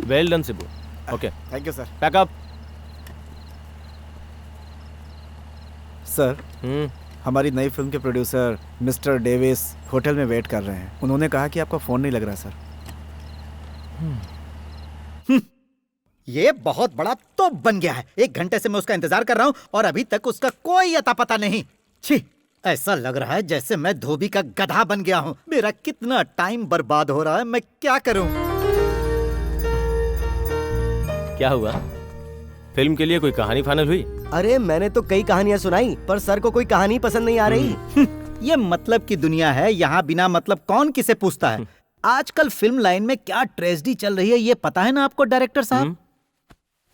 Well done Sibu. Okay, thank you sir. Pack up. Sir, हमारी नई film के producer mister Davis hotel में wait कर रहे हैं. उन्होंने कहा कि आपका फोन नहीं लग रहा सर. ये बहुत बड़ा तोप बन गया है. 1 घंटे से मैं उसका इंतजार कर रहा हूँ और अभी तक उसका कोई अता पता नहीं. छी, ऐसा लग रहा है जैसे मैं धोबी का गधा बन गया हूँ. मेरा कितना टाइम बर्बाद हो रहा है. मैं क्या करूँ? क्या हुआ? फिल्म के लिए कोई कहानी फाइनल हुई? अरे मैंने तो कई कहानियां सुनाई, पर सर को कोई कहानी पसंद नहीं आ रही. ये मतलब की दुनिया है. यहाँ बिना मतलब कौन किसे पूछता है. आजकल फिल्म लाइन में क्या ट्रेजेडी चल रही है ये पता है ना आपको डायरेक्टर साहब?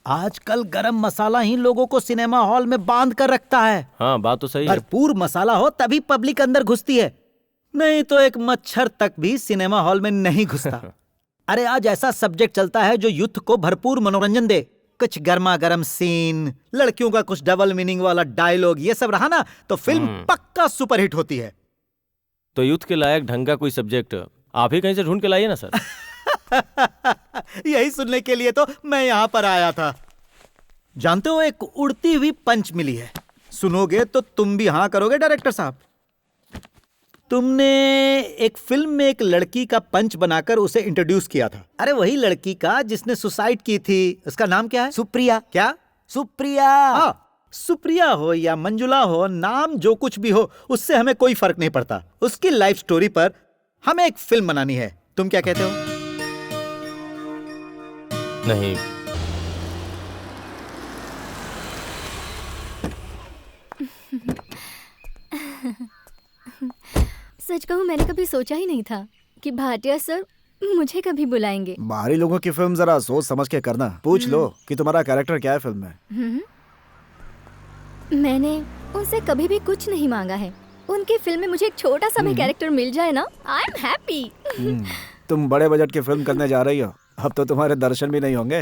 आजकल गरम मसाला ही लोगों को सिनेमा हॉल में बांध कर रखता है. हाँ, बात तो सही है. भरपूर मसाला हो तभी पब्लिक अंदर घुसती है, नहीं तो एक मच्छर तक भी सिनेमा हॉल में नहीं घुसता. अरे आज ऐसा सब्जेक्ट चलता है जो यूथ को भरपूर मनोरंजन दे. कुछ गर्मा गर्म सीन, लड़कियों का कुछ डबल मीनिंग वाला डायलॉग, ये सब रहा ना तो फिल्म पक्का सुपरहिट होती है. तो यूथ के लायक ढंग का कोई सब्जेक्ट आप ही कहीं से ढूंढ के लाइए ना सर. यही सुनने के लिए तो मैं यहाँ पर आया था. जानते हो, एक उड़ती हुई पंच मिली है. सुनोगे तो तुम भी हाँ करोगे डायरेक्टर साहब. तुमने एक फिल्म में एक लड़की का पंच बनाकर उसे इंट्रोड्यूस किया था. अरे वही लड़की का जिसने सुसाइड की थी. उसका नाम क्या है? सुप्रिया. क्या? सुप्रिया. हाँ, सुप्रिया हो या मंजुला हो, नाम जो कुछ भी हो उससे हमें कोई फर्क नहीं पड़ता. उसकी लाइफ स्टोरी पर हमें एक फिल्म बनानी है. तुम क्या कहते हो? नहीं, सच कहूँ मैंने कभी सोचा ही नहीं था कि भाटिया सर मुझे कभी बुलाएंगे. बाहरी लोगों की फिल्म जरा सोच समझ के करना. पूछ लो कि तुम्हारा कैरेक्टर क्या है फिल्म में. मैंने उनसे कभी भी कुछ नहीं मांगा है. उनकी फिल्म में मुझे एक छोटा सा भी कैरेक्टर मिल जाए ना, आई एम हैप्पी. तुम बड़े बजट की फिल्म करने जा रही हो, अब तो तुम्हारे दर्शन भी नहीं होंगे।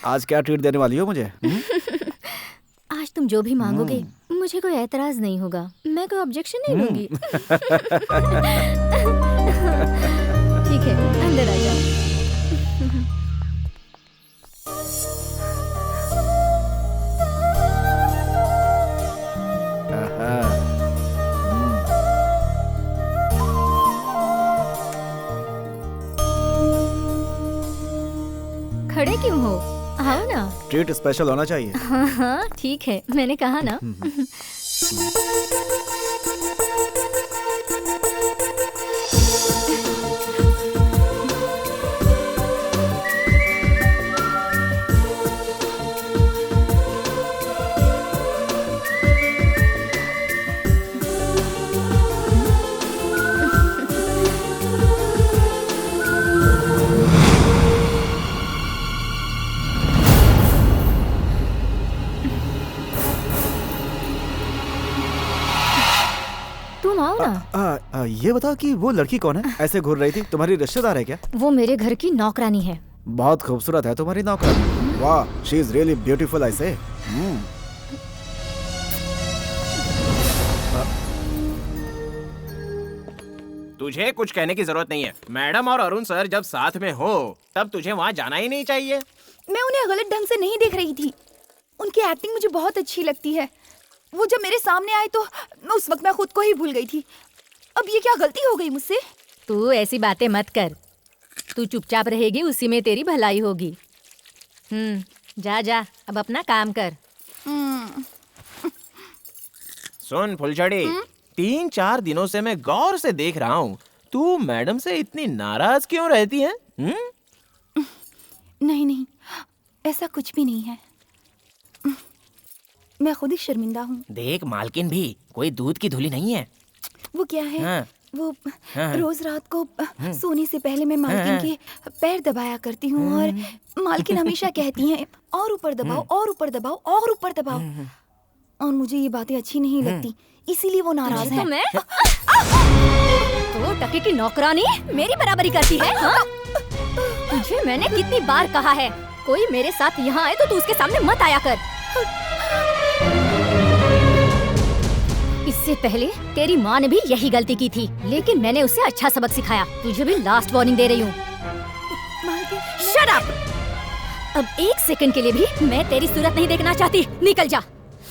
आज क्या ट्रीट देने वाली हो मुझे? आज तुम जो भी मांगोगे मुझे कोई एतराज नहीं होगा, मैं कोई ऑब्जेक्शन नहीं लूंगी। ठीक है, अंदर आ जाओ। खड़े क्यों हो? आओ ना। ट्रीट स्पेशल होना चाहिए। हाँ हाँ ठीक है, मैंने कहा ना। तुम आओ ना। ये बताओ कि वो लड़की कौन है? ऐसे घूर रही थी, तुम्हारी रिश्तेदार है क्या? वो मेरे घर की नौकरानी है। बहुत खूबसूरत है तुम्हारी नौकरानी। वाह, शी इज रियली ब्यूटीफुल। आई से तुझे कुछ कहने की जरूरत नहीं है। मैडम और अरुण सर जब साथ में हो तब तुझे वहाँ जाना ही नहीं चाहिए। मैं उन्हें गलत ढंग से नहीं देख रही थी। उनकी एक्टिंग मुझे बहुत अच्छी लगती है। वो जब मेरे सामने आए तो उस वक्त मैं खुद को ही भूल गई थी। अब ये क्या गलती हो गई मुझसे? तू ऐसी बातें मत कर, तू चुपचाप रहेगी उसी में तेरी भलाई होगी। जा जा, अब अपना काम कर। सुन फुलझड़ी, 3-4 दिनों से मैं गौर से देख रहा हूँ, तू मैडम से इतनी नाराज क्यों रहती है? नहीं नहीं, ऐसा कुछ भी नहीं है। मैं खुद ही शर्मिंदा हूँ। देख मालकिन भी कोई दूध की धुली नहीं है। वो क्या है? हाँ। वो रोज रात को सोने से पहले मैं मालकिन के पैर दबाया करती हूँ और मालकिन हमेशा कहती हैं और ऊपर दबाओ और ऊपर दबाओ और ऊपर दबाओ, और मुझे ये बातें अच्छी नहीं लगती, इसीलिए वो नाराज है। तो मैं तो टके की नौकरानी मेरी बराबरी करती है? हाँ? तुझे मैंने कितनी बार कहा है, कोई मेरे साथ यहाँ आए तो तू उसके सामने मत आया कर। इससे पहले तेरी माँ ने भी यही गलती की थी, लेकिन मैंने उसे अच्छा सबक सिखाया। तुझे भी लास्ट वार्निंग दे रही हूँ। Shut up! अब 1 सेकंड के लिए भी मैं तेरी सूरत नहीं देखना चाहती। निकल जा,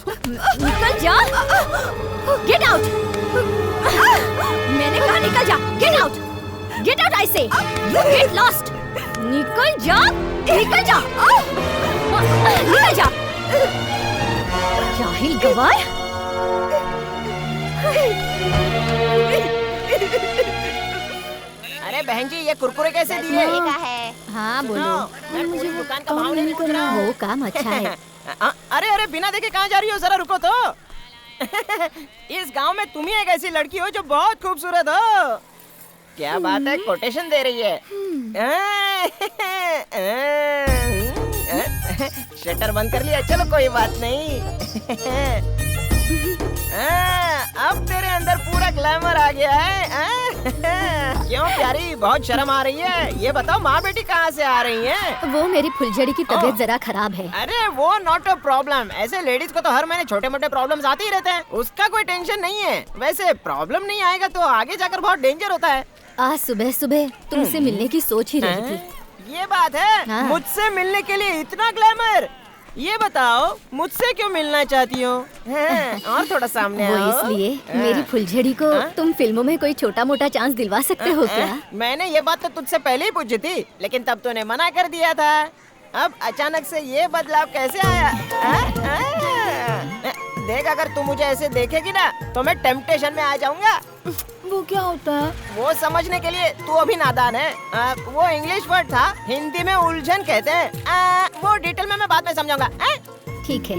निकल जा, गेट आउट। मैंने कहा निकल जा, get out, get out I से, यू गेट लॉस्ट। निकल जा, निकल जा, निकल जा, जाहिल गवार। अरे बहन जी, ये कुरकुरे कैसे दिए? हाँ बोलो। मैं पूरी दुकान का भाव नहीं पूछ रहा हूँ। वो काम अच्छा है। अरे अरे, बिना देखे कहाँ जा रही हो? जरा रुको तो। इस गांव में तुम ही एक ऐसी लड़की हो जो बहुत खूबसूरत हो। क्या बात है, कोटेशन दे रही है। शटर बंद कर लिया, चलो कोई बात नहीं। अब तेरे अंदर पूरा ग्लैमर आ गया है। क्यों प्यारी, बहुत शर्म आ रही है? ये बताओ माँ बेटी कहाँ से आ रही हैं? वो मेरी फुलझड़ी की तबीयत जरा खराब है। अरे वो नॉट अ प्रॉब्लम। ऐसे लेडीज को तो हर महीने छोटे मोटे प्रॉब्लम्स आते ही रहते हैं, उसका कोई टेंशन नहीं है। वैसे प्रॉब्लम नहीं आएगा तो आगे जाकर बहुत डेंजर होता है। आज सुबह सुबह तुमसे मिलने की सोच ही रही थी। ये बात है? हाँ। मुझसे मिलने के लिए इतना ग्लैमर? ये बताओ मुझसे क्यों मिलना चाहती हो? और थोड़ा सामने वो आओ। इसलिए मेरी फुलझड़ी को तुम फिल्मों में कोई छोटा मोटा चांस दिलवा सकते हो क्या? मैंने ये बात तो तुझसे पहले ही पूछी थी, लेकिन तब तूने मना कर दिया था। अब अचानक से ये बदलाव कैसे आया? देख, अगर तू मुझे ऐसे देखेगी ना तो मैं टेम्पटेशन में आ जाऊंगा। वो क्या होता है? वो समझने के लिए तू अभी नादान है। वो इंग्लिश वर्ड था, हिंदी में उलझन कहते हैं। वो डिटेल में मैं बाद में समझाऊंगा। ठीक है।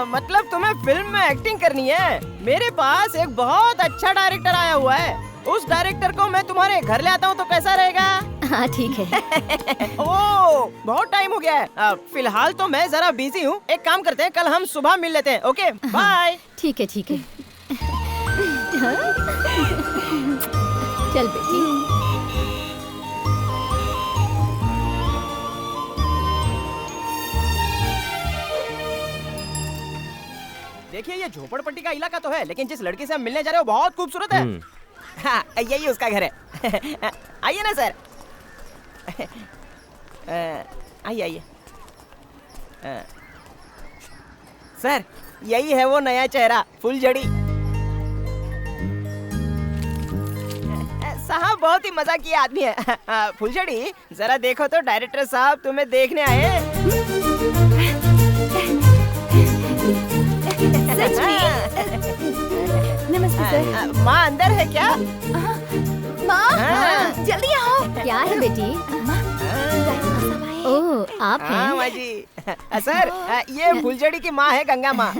मतलब तुम्हें फिल्म में एक्टिंग करनी है? मेरे पास एक बहुत अच्छा डायरेक्टर आया हुआ है। उस डायरेक्टर को मैं तुम्हारे घर ले आता हूँ तो कैसा रहेगा? हाँ ठीक है। ओह, बहुत टाइम हो गया है। फिलहाल तो मैं जरा बिजी हूँ। एक काम करते हैं, कल हम सुबह मिल लेते हैं। Okay bye. ठीक है ठीक है। चल बेटी। देखिए ये झोपड़पट्टी का इलाका तो है, लेकिन जिस लड़की से हम मिलने जा रहे हो बहुत खूबसूरत है। हाँ, यही उसका घर है। आइए ना सर। आइए आइए। सर यही है वो नया चेहरा, फुलझड़ी। साहब बहुत ही मजाकी आदमी है। फुलझड़ी जरा देखो तो डायरेक्टर साहब तुम्हें देखने आए। सच में? नमस्ते सर। माँ अंदर है क्या? माँ, हाँ। जल्दी आओ। क्या है बेटी? माँ, ओह, आप हाँ हैं? माँ जी। सर ये फुलझड़ी की माँ है, गंगा माँ।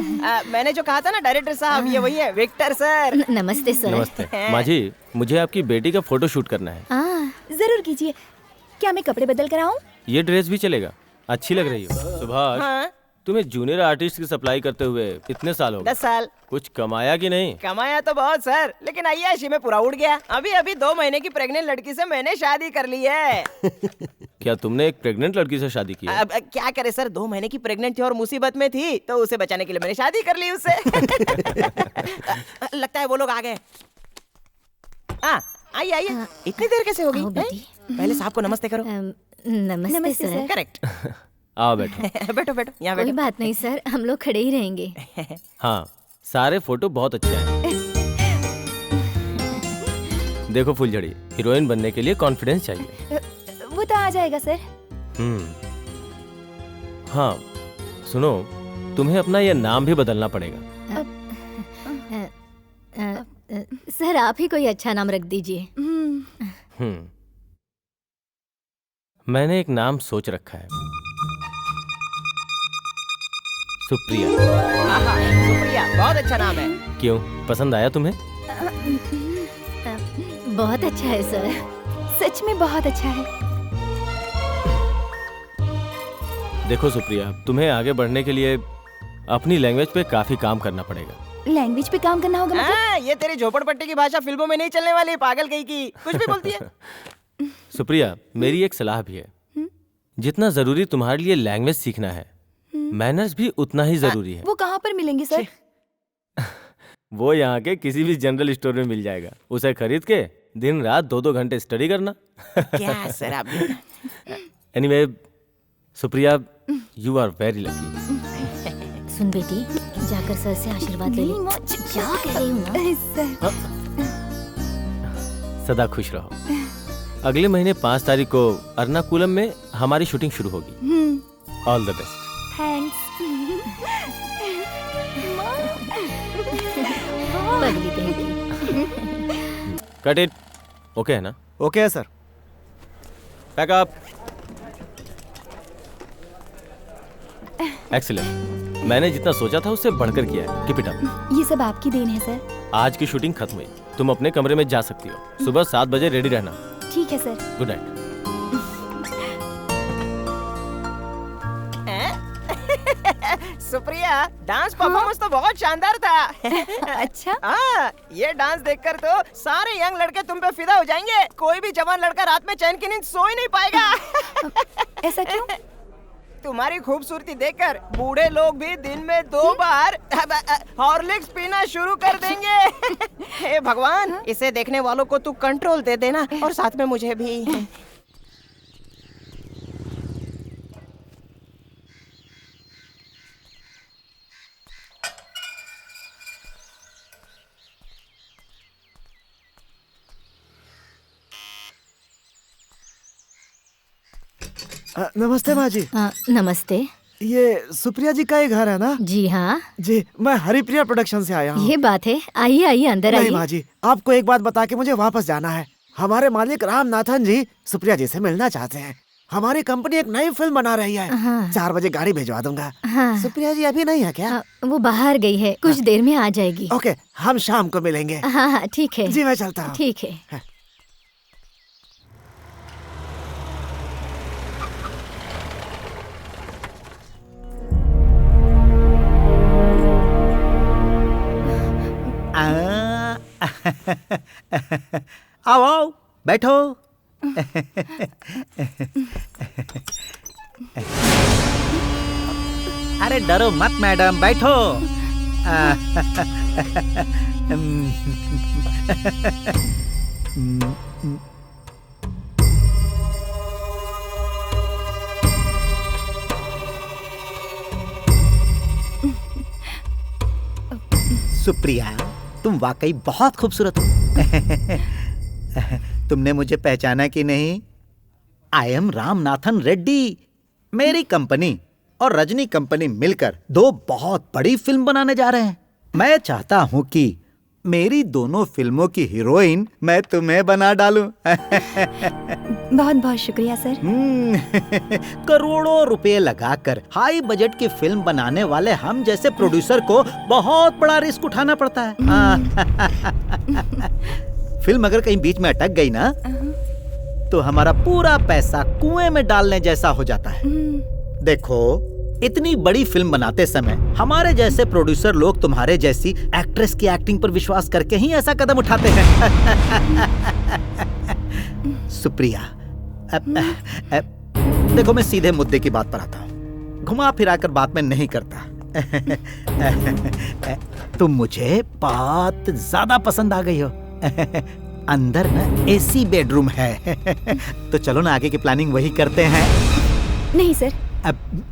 मैंने जो कहा था ना डायरेक्टर साहब, ये वही है, विक्टर सर। नमस्ते सर। नमस्ते माँ जी, मुझे आपकी बेटी का फोटो शूट करना है। जरूर कीजिए। क्या मैं कपड़े बदल कर आऊं? ये ड्रेस भी चलेगा, अच्छी लग रही हो। सुभाष, हाँ, तुम्हें जूनियर आर्टिस्ट की सप्लाई करते हुए इतने साल हो गए, 10 साल। कुछ कमाया कि नहीं? कमाया तो बहुत सर, लेकिन अय्याशी में पूरा उड़ गया। अभी 2 महीने की प्रेग्नेंट लड़की से मैंने शादी कर ली है। क्या तुमने एक प्रेग्नेंट लड़की से शादी की है? अब क्या करे सर, 2 महीने की प्रेग्नेंट थी और मुसीबत में थी, तो उसे बचाने के लिए मैंने शादी कर ली उससे। लगता है वो लोग आ गए। आइए आइए। इतनी देर कैसे हो गई? आओ बेटी। हैं? पहले साहब को नमस्ते करो। नमस्ते नमस्ते सर। सर। करेक्ट। आओ बैठो। बैठो बैठो, यहाँ कोई बैठो। बात नहीं सर, हम लोग खड़े ही रहेंगे। हाँ, सारे फोटो बहुत अच्छे हैं। देखो फुलझड़ी, हीरोइन बनने के लिए कॉन्फिडेंस चाहिए। वो तो आ जाएगा सर। हाँ, सुनो, तुम्हें अपना यह नाम भी बदलना पड़ेगा। सर आप ही कोई अच्छा नाम रख दीजिए। मैंने एक नाम सोच रखा है, सुप्रिया। सुप्रिया बहुत अच्छा नाम है। क्यों, पसंद आया तुम्हें? बहुत अच्छा है सर। सच में बहुत अच्छा है। देखो सुप्रिया, तुम्हें आगे बढ़ने के लिए अपनी लैंग्वेज पे काफी काम करना पड़ेगा। लैंग्वेज पे काम करना होगा मतलब? ये तेरी झोपड़पट्टी की भाषा फिल्मों में नहीं चलने वाली, पागल कहीं की कुछ भी बोलती है। सुप्रिया, मेरी एक सलाह भी है। जितना जरूरी तुम्हारे लिए लैंग्वेज सीखना है, मैनर्स भी उतना ही जरूरी है। वो कहाँ पर मिलेंगे सर? वो यहाँ के किसी भी जनरल स्टोर में मिल जाएगा। उसे खरीद के दिन रात 2-2 घंटे स्टडी करना। क्या सर आप? Anyway Supriya, you are very lucky. सुन बेटी, जाकर सर से आशीर्वाद ले ले। क्या कह रही हूँ ना? सर, सदा खुश रहो। अगले महीने 5 तारीख को अर्नाकुलम में हमारी शूटिंग शुरू होगी। All the best. थैंक्स। पगली कहीं की। Cut it. ओके है ना? ओके है सर। Pack up. एक्सीलेंट। मैंने जितना सोचा था उससे बढ़कर किया है। Keep it up. ये सब आपकी देन है सर। आज की शूटिंग खत्म हुई, तुम अपने कमरे में जा सकती हो। सुबह 7 बजे रेडी रहना। ठीक है sir. Good night. Supriya, dance performance तो बहुत शानदार था। अच्छा? ये डांस देखकर तो सारे यंग लड़के तुम पे फिदा हो जाएंगे। कोई भी जवान लड़का रात में चैन की नींद सो ही नहीं पाएगा। ऐसा क्यों? तुम्हारी खूबसूरती देखकर बूढ़े लोग भी दिन में 2 बार हॉर्लिक्स पीना शुरू कर देंगे। हे भगवान, इसे देखने वालों को तू कंट्रोल दे देना और साथ में मुझे भी। नमस्ते माँ जी। नमस्ते। ये सुप्रिया जी का ही घर है ना? जी हाँ, जी, मैं हरिप्रिया प्रोडक्शन से आया हूँ। ये बात है। आइए आइए, अंदर नहीं आइए। माँ जी, आपको एक बात बता के मुझे वापस जाना है। हमारे मालिक रामनाथन जी सुप्रिया जी से मिलना चाहते हैं। हमारी कंपनी एक नई फिल्म बना रही है। हाँ। 4 बजे गाड़ी भिजवा दूंगा। हाँ। सुप्रिया जी अभी नहीं है क्या? वो बाहर गई है, कुछ देर में आ जाएगी। ओके, हम शाम को मिलेंगे। हाँ हाँ ठीक है। जी मैं चलता हूँ। ठीक है। आओ आओ, बैठो। अरे डरो मत मैडम, बैठो। सुप्रिया, तुम वाकई बहुत खूबसूरत हो। तुमने मुझे पहचाना कि नहीं? I am Ramanathan Reddy. मेरी कंपनी और रजनी कंपनी मिलकर दो बहुत बड़ी फिल्म बनाने जा रहे हैं। मैं चाहता हूं कि मेरी दोनों फिल्मों की हीरोइन मैं तुम्हें बना डालूं। बहुत बहुत शुक्रिया सर। करोड़ों रुपए लगाकर हाई बजट की फिल्म बनाने वाले हम जैसे प्रोड्यूसर को बहुत बड़ा रिस्क उठाना पड़ता है। फिल्म अगर कहीं बीच में अटक गई ना, तो हमारा पूरा पैसा कुएं में डालने जैसा हो जाता है। देखो, इतनी बड़ी फिल्म बनाते समय हमारे जैसे प्रोड्यूसर लोग तुम्हारे जैसी एक्ट्रेस की एक्टिंग पर विश्वास करके ही ऐसा कदम उठाते हैं। सुप्रिया, देखो, मैं सीधे मुद्दे की बात पर आता हूँ, घुमा फिरा कर बात में नहीं करता। तुम मुझे बहुत ज्यादा पसंद आ गई हो। अंदर ना एसी बेडरूम है। तो चलो ना, आगे की प्लानिंग वही करते हैं। नहीं सर,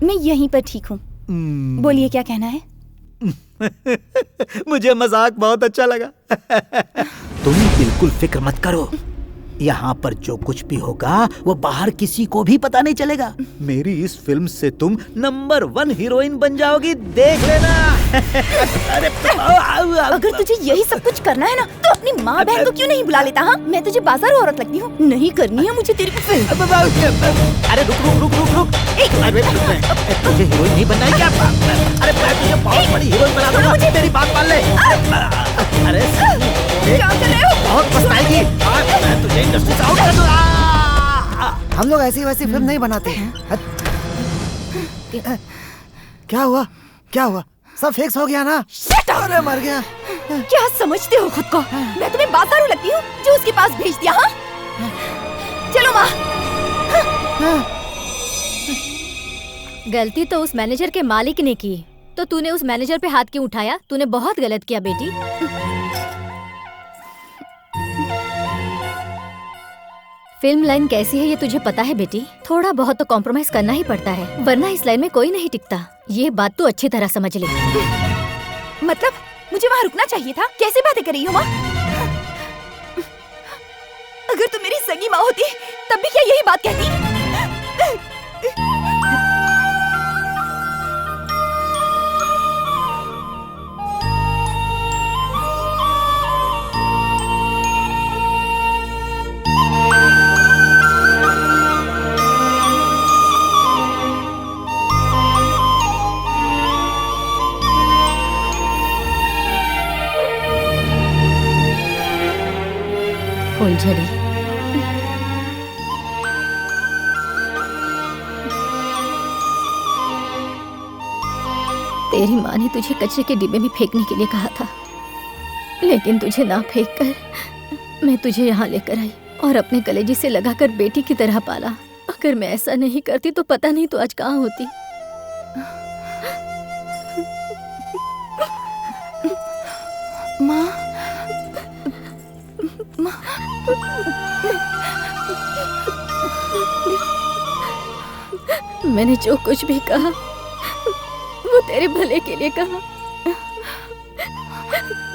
मैं यहीं पर ठीक हूँ। बोलिए, क्या कहना है? मुझे मजाक बहुत अच्छा लगा। तुम बिल्कुल फिक्र मत करो, यहाँ पर जो कुछ भी होगा वो बाहर किसी को भी पता नहीं चलेगा। मेरी इस फिल्म से तुम नंबर 1 हीरोइन बन जाओगी, देख लेना। अरे अगर तुझे यही सब कुछ करना है ना, तो अपनी माँ बहन को क्यों नहीं बुला लेता? हाँ, मैं तुझे बाजार औरत लगती हूँ? नहीं करनी है मुझे तेरी फिल्म। अरे रुक। अरे तुझे हीरोइन नहीं बनना है क्या? अरे मैं तुझे बहुत बड़ी हीरोइन बना दूंगा, मेरी बात मान ले। अरे क्या कर रहे हो? बहुत पछताएगी। मैं तुझे इंडस्ट्री से आउट कर दूंगा। हम लोग ऐसी वैसी फिल्म नहीं बनाते हैं। क्या हुआ? सब फिक्स हो गया ना? अरे मर गया। क्या समझते हो खुद को? मैं तुम्हें बाजारू लगती हूँ जो उसके पास भेज दिया? हाँ, चलो माँ। गलती तो उस मैनेजर के मालिक ने की, तो तूने उस मैनेजर पे हाथ क्यों उठाया? तूने बहुत गलत किया बेटी। फिल्म लाइन कैसी है ये तुझे पता है बेटी? थोड़ा बहुत तो कॉम्प्रोमाइज करना ही पड़ता है, वरना इस लाइन में कोई नहीं टिकता। ये बात तू अच्छी तरह समझ ले। मतलब मुझे वहाँ रुकना चाहिए था? कैसी बातें कर रही हो माँ? अगर तुम मेरी सगी माँ होती तब भी क्या यही बात कहती? फुलझड़ी, तेरी माँ ने तुझे कचरे के डिब्बे में फेंकने के लिए कहा था, लेकिन तुझे ना फेंककर मैं तुझे यहाँ लेकर आई और अपने कलेजे से लगाकर बेटी की तरह पाला। अगर मैं ऐसा नहीं करती तो पता नहीं तो आज कहाँ होती। माँ, मैंने जो कुछ भी कहा वो तेरे भले के लिए कहा।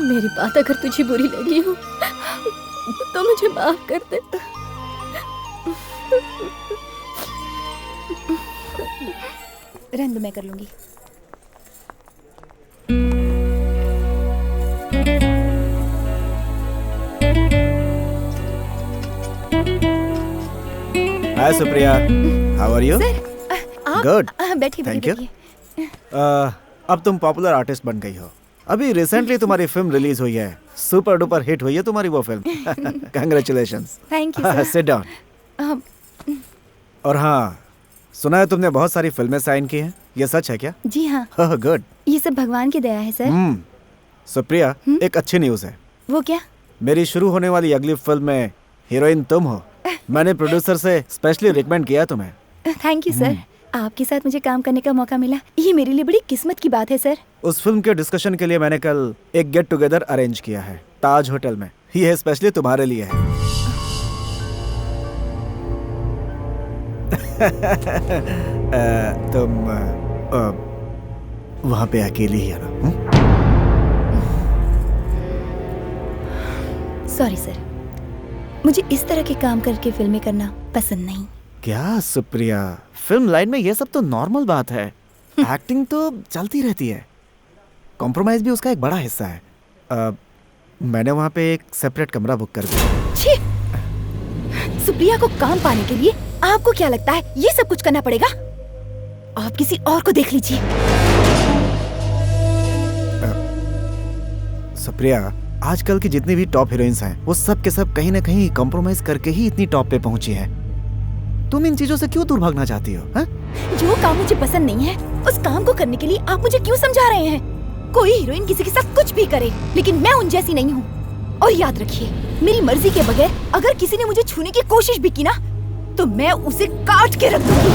मेरी बात अगर तुझे बुरी लगी हो तो मुझे माफ कर दे। रहने दो, मैं कर लूंगी। हाय सुप्रिया, हाउ आर यू? आप Good. बैठिए Thank you. बैठिए। अब तुम पॉपुलर आर्टिस्ट बन गई हो। अभी रिसेंटली तुम्हारी फिल्म रिलीज हुई है, सुपर डुपर हिट हुई है तुम्हारी वो film. Congratulations. Thank you sit down. और हाँ, सुना है तुमने बहुत सारी फिल्में साइन की हैं, ये सच है क्या? जी हाँ, गुड। ये सब भगवान की दया है सर। सुप्रिया, एक अच्छी न्यूज़ है। वो क्या? मेरी शुरू होने वाली अगली फिल्म में हीरोइन तुम हो। मैंने प्रोड्यूसर से स्पेशली रिकमेंड किया तुम्हें। Thank you sir. आपके साथ मुझे काम करने का मौका मिला, ये मेरे लिए बड़ी किस्मत की बात है सर। उस फिल्म के डिस्कशन के लिए मैंने कल एक गेट टुगेदर अरेंज किया है ताज होटल में। ये स्पेशली तुम्हारे लिए है। तुम वहाँ पे अकेली ही आना। सॉरी सर, मुझे इस तरह के काम करके फिल्में करना पसंद नहीं। क्या सुप्रिया, फिल्म लाइन में ये सब तो नॉर्मल बात है। एक्टिंग तो चलती रहती है, कॉम्प्रोमाइज भी उसका एक बड़ा हिस्सा है। मैंने वहाँ पे एक सेपरेट कमरा बुक कर दिया। छी! सुप्रिया को काम पाने के लिए आपको क्या लगता है ये सब कुछ करना पड़ेगा? आप किसी और को देख लीजिए। सुप्रिया, आजकल की जितनी भी टॉप हीरोइंस हैं वो सब के सब कहीं ना कहीं कॉम्प्रोमाइज करके ही इतनी टॉप पे पहुंची हैं। तुम इन चीजों से क्यों दूर भागना चाहती हो? हा? जो काम मुझे पसंद नहीं है उस काम को करने के लिए आप मुझे क्यों समझा रहे हैं? कोई हीरोइन किसी के साथ कुछ भी करे, लेकिन मैं उन जैसी नहीं हूँ। और याद रखिए, मेरी मर्जी के बगैर अगर किसी ने मुझे छूने की कोशिश भी की ना, तो मैं उसे काट के रख दूंगी।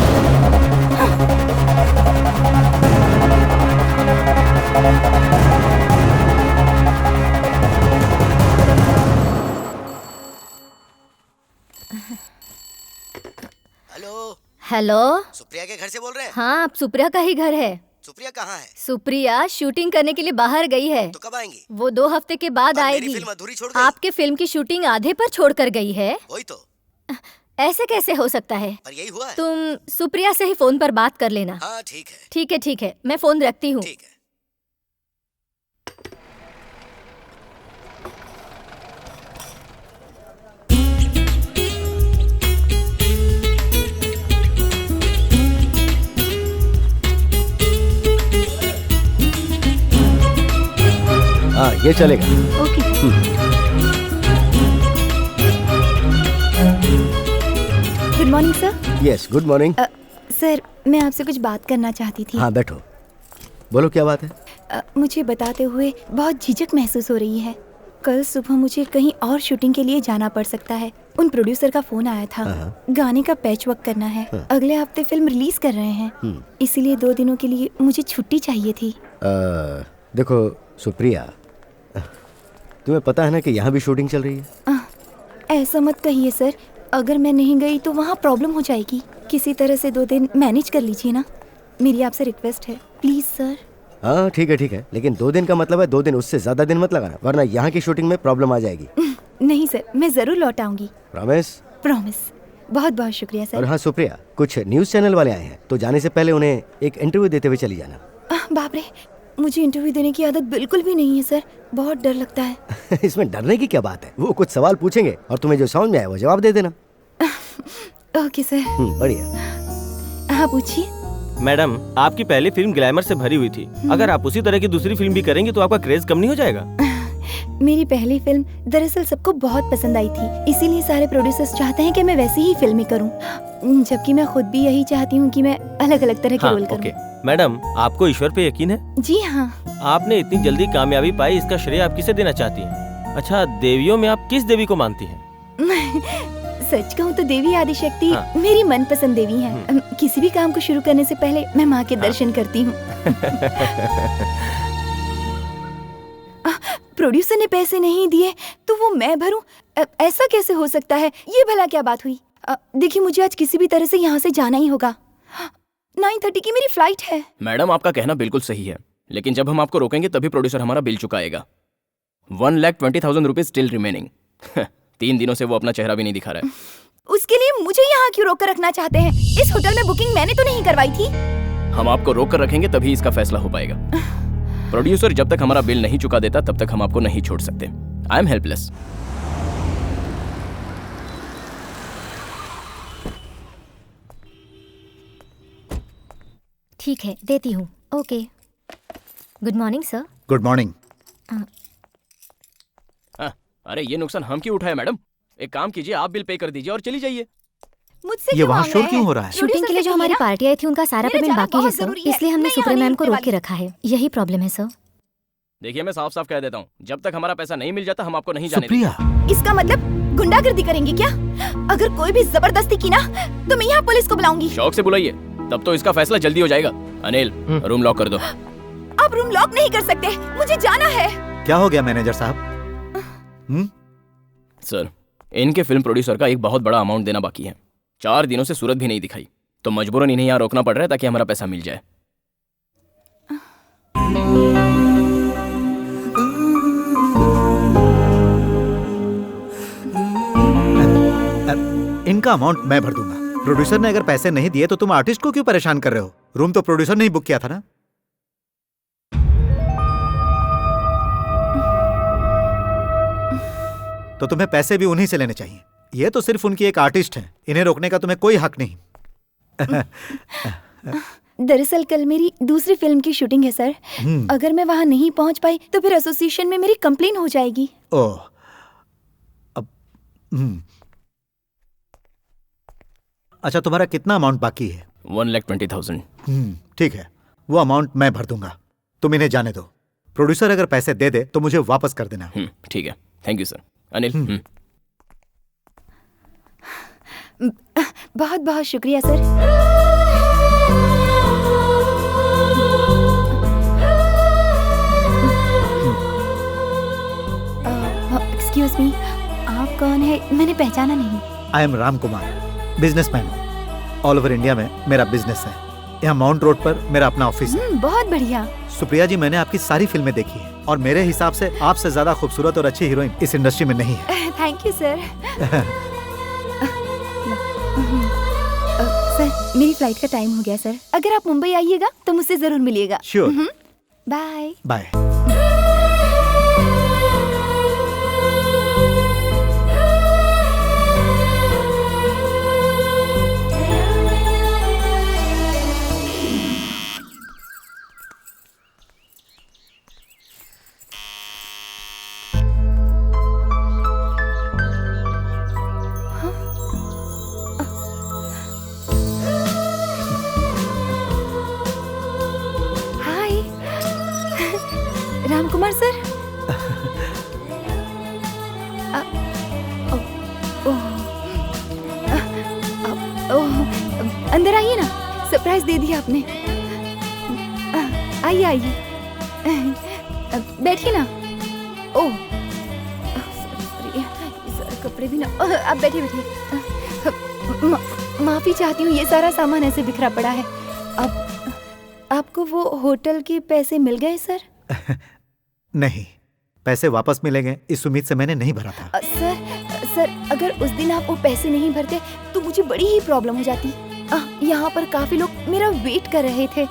हेलो, हेलो, सुप्रिया के घर से बोल रहे हैं? हाँ, आप सुप्रिया का ही घर है। सुप्रिया कहाँ है? सुप्रिया शूटिंग करने के लिए बाहर गई है। तो कब आएंगी? वो 2 हफ्ते के बाद और मेरी आएगी। फिल्म अधूरी छोड़ गई? आपके फिल्म की शूटिंग आधे पर छोड़कर गई है। वही तो। ऐसे कैसे हो सकता है? पर यही हुआ है। तुम सुप्रिया से ही फोन पर बात कर लेना। हाँ ठीक है। ठीक है, ठीक है, मैं फोन रखती हूँ। ठीक है। हाँ ये चलेगा। Okay. Good morning sir. Yes, good morning. Sir, मैं आपसे कुछ बात करना चाहती थी। हाँ बैठो, बोलो क्या बात है। मुझे बताते हुए बहुत झिझक महसूस हो रही है। कल सुबह मुझे कहीं और शूटिंग के लिए जाना पड़ सकता है। उन प्रोड्यूसर का फोन आया था, गाने का पैच वर्क करना है। अगले हफ्ते फिल्म रिलीज कर रहे हैं, इसीलिए 2 दिनों के लिए मुझे छुट्टी चाहिए थी। देखो सुप्रिया, तुम्हें पता है ना कि यहाँ भी शूटिंग चल रही है। ऐसा मत कहिए सर, अगर मैं नहीं गई तो वहाँ प्रॉब्लम हो जाएगी। किसी तरह से 2 दिन मैनेज कर लीजिए ना, मेरी आपसे रिक्वेस्ट है, प्लीज सर। हाँ ठीक है, लेकिन 2 दिन का मतलब है 2 दिन, उससे ज्यादा दिन मत लगाना, वरना यहाँ की शूटिंग में प्रॉब्लम आ जाएगी। नहीं सर, मैं जरूर लौट आऊंगी। प्रॉमिस? प्रॉमिस। बहुत बहुत शुक्रिया सर। और हाँ सुप्रिया, कुछ न्यूज चैनल वाले आए हैं, तो जाने से पहले उन्हें एक इंटरव्यू देते हुए चली जाना। बाप रे, मुझे इंटरव्यू देने की आदत बिल्कुल भी नहीं है सर, बहुत डर लगता है। इसमें डरने की क्या बात है, वो कुछ सवाल पूछेंगे और तुम्हें जो समझ में आए वो जवाब दे देना। Okay sir. बढ़िया। हाँ पूछिए। मैडम, आपकी पहली फिल्म ग्लैमर से भरी हुई थी। अगर आप उसी तरह की दूसरी फिल्म भी करेंगी तो आपका क्रेज कम नहीं हो जाएगा? मेरी पहली फिल्म दरअसल सबको बहुत पसंद आई थी, इसीलिए सारे प्रोड्यूसर्स चाहते हैं कि मैं वैसी ही फिल्में करूं, जबकि मैं खुद भी यही चाहती हूं कि मैं अलग अलग तरह के रोल करूं। ओके। मैडम, आपको ईश्वर पे यकीन है? जी हाँ। आपने इतनी जल्दी कामयाबी पाई, इसका श्रेय आप किसे देना चाहती हैं? अच्छा, देवियों में आप किस देवी को मानती हैं? सच कहूँ तो देवी आदिशक्ति हाँ। मेरी मनपसंद देवी है। किसी भी काम को शुरू करने से पहले मैं माँ के दर्शन करती हूँ। प्रोड्यूसर ने पैसे नहीं दिए तो वो मैं भरूं, ऐसा कैसे हो सकता है? ये भला क्या बात हुई? देखिए, मुझे आज किसी भी तरह से यहाँ से जाना ही होगा। 9:30 की मेरी फ्लाइट है। मैडम, आपका कहना बिल्कुल सही है, लेकिन जब हम आपको रोकेंगे तभी प्रोड्यूसर हमारा बिल चुकाएगा। 1,20,000 rupees still remaining. 3 दिनों से वो अपना चेहरा भी नहीं दिखा रहा है। उसके लिए मुझे यहाँ क्यों रोक कर रखना चाहते हैं? इस होटल में बुकिंग मैंने तो नहीं करवाई थी। हम आपको रोक कर रखेंगे तभी इसका फैसला हो पाएगा। प्रोड्यूसर जब तक हमारा बिल नहीं चुका देता तब तक हम आपको नहीं छोड़ सकते। I am helpless. ठीक है, देती हूँ। Okay. Good morning sir. Good morning. अरे ये नुकसान हम क्यों उठाए मैडम? एक काम कीजिए, आप बिल पे कर दीजिए और चली जाइए। मुझसे ये वहाँ शोर क्यों हो रहा है? शूटिंग के लिए जो हमारी पार्टी आई थी उनका सारा मेरा पेमेंट जाना बाकी है बहुत सर, जरूरी है। इसलिए हमने मैं यहाँ सुप्रीम मैम नहीं को रुकने रोक के वाली। रखा है। यही प्रॉब्लम है सर। देखिए, मैं साफ साफ कह देता हूँ, जब तक हमारा पैसा नहीं मिल जाता हम आपको नहीं जाने सुप्रिया, इसका मतलब गुंडागर्दी करेंगे क्या? अगर कोई भी जबरदस्ती की ना तो मैं यहाँ पुलिस को बुलाऊंगी। शौक से बुलाइए। तब तो इसका फैसला जल्दी हो जाएगा। अनिल, रूम लॉक कर दो। आप रूम लॉक नहीं कर सकते, मुझे जाना है। क्या हो गया मैनेजर साहब? सर, इनके फिल्म प्रोड्यूसर का एक बहुत बड़ा अमाउंट देना बाकी है। 4 दिनों से सूरत भी नहीं दिखाई, तो मजबूरन इन्हें यहाँ रोकना पड़ रहा है ताकि हमारा पैसा मिल जाए। इनका अमाउंट मैं भर दूंगा। प्रोड्यूसर ने अगर पैसे नहीं दिए तो तुम आर्टिस्ट को क्यों परेशान कर रहे हो? रूम तो प्रोड्यूसर ने ही बुक किया था ना। तो तुम्हें पैसे भी उन्हीं से लेने चाहिए। ये तो सिर्फ उनकी एक आर्टिस्ट है, इन्हें रोकने का तुम्हें कोई हक नहीं। दरअसल कल मेरी दूसरी फिल्म की शूटिंग है सर। अगर मैं वहाँ नहीं पहुँच पाई तो फिर एसोसिएशन में मेरी कंप्लेन हो जाएगी। ओह, अब अच्छा, तुम्हारा कितना अमाउंट बाकी है? 1,20,000। ठीक है, वो अमाउंट मैं भर दूंगा। तुम इन्हें जाने दो। प्रोड्यूसर अगर पैसे दे दे तो मुझे वापस कर देना। ठीक है, थैंक यू सर। अनिल, बहुत बहुत शुक्रिया सर। एक्सक्यूज मी, आप कौन है? मैंने पहचाना नहीं। I am Ram Kumar, businessman हूँ। ऑल ओवर इंडिया में मेरा बिजनेस है। यहाँ माउंट रोड पर मेरा अपना ऑफिस है। बहुत बढ़िया। सुप्रिया जी, मैंने आपकी सारी फिल्में देखी है और मेरे हिसाब से आपसे ज्यादा खूबसूरत और अच्छी हीरोइन इस इंडस्ट्री में नहीं है। Thank you sir. सर, मेरी फ्लाइट का टाइम हो गया सर। अगर आप मुंबई आइएगा तो मुझसे जरूर मिलिएगा। Sure. Bye bye. Ram Kumar sir. अंदर आइए ना, सरप्राइज दे दिया आपने। आइए आइए, बैठिए ना। ओह सारे कपड़े भी ना। आप बैठिए बैठिए। माफी चाहती हूँ, ये सारा सामान ऐसे बिखरा पड़ा है। अब आपको वो होटल के पैसे मिल गए सर? नहीं, पैसे वापस मिलेंगे इस उम्मीद से मैंने नहीं भरा था। सर, अगर उस दिन आप वो पैसे नहीं भरते तो मुझे बड़ी ही प्रॉब्लम हो जाती। यहाँ पर काफी लोग मेरा वेट कर रहे थे।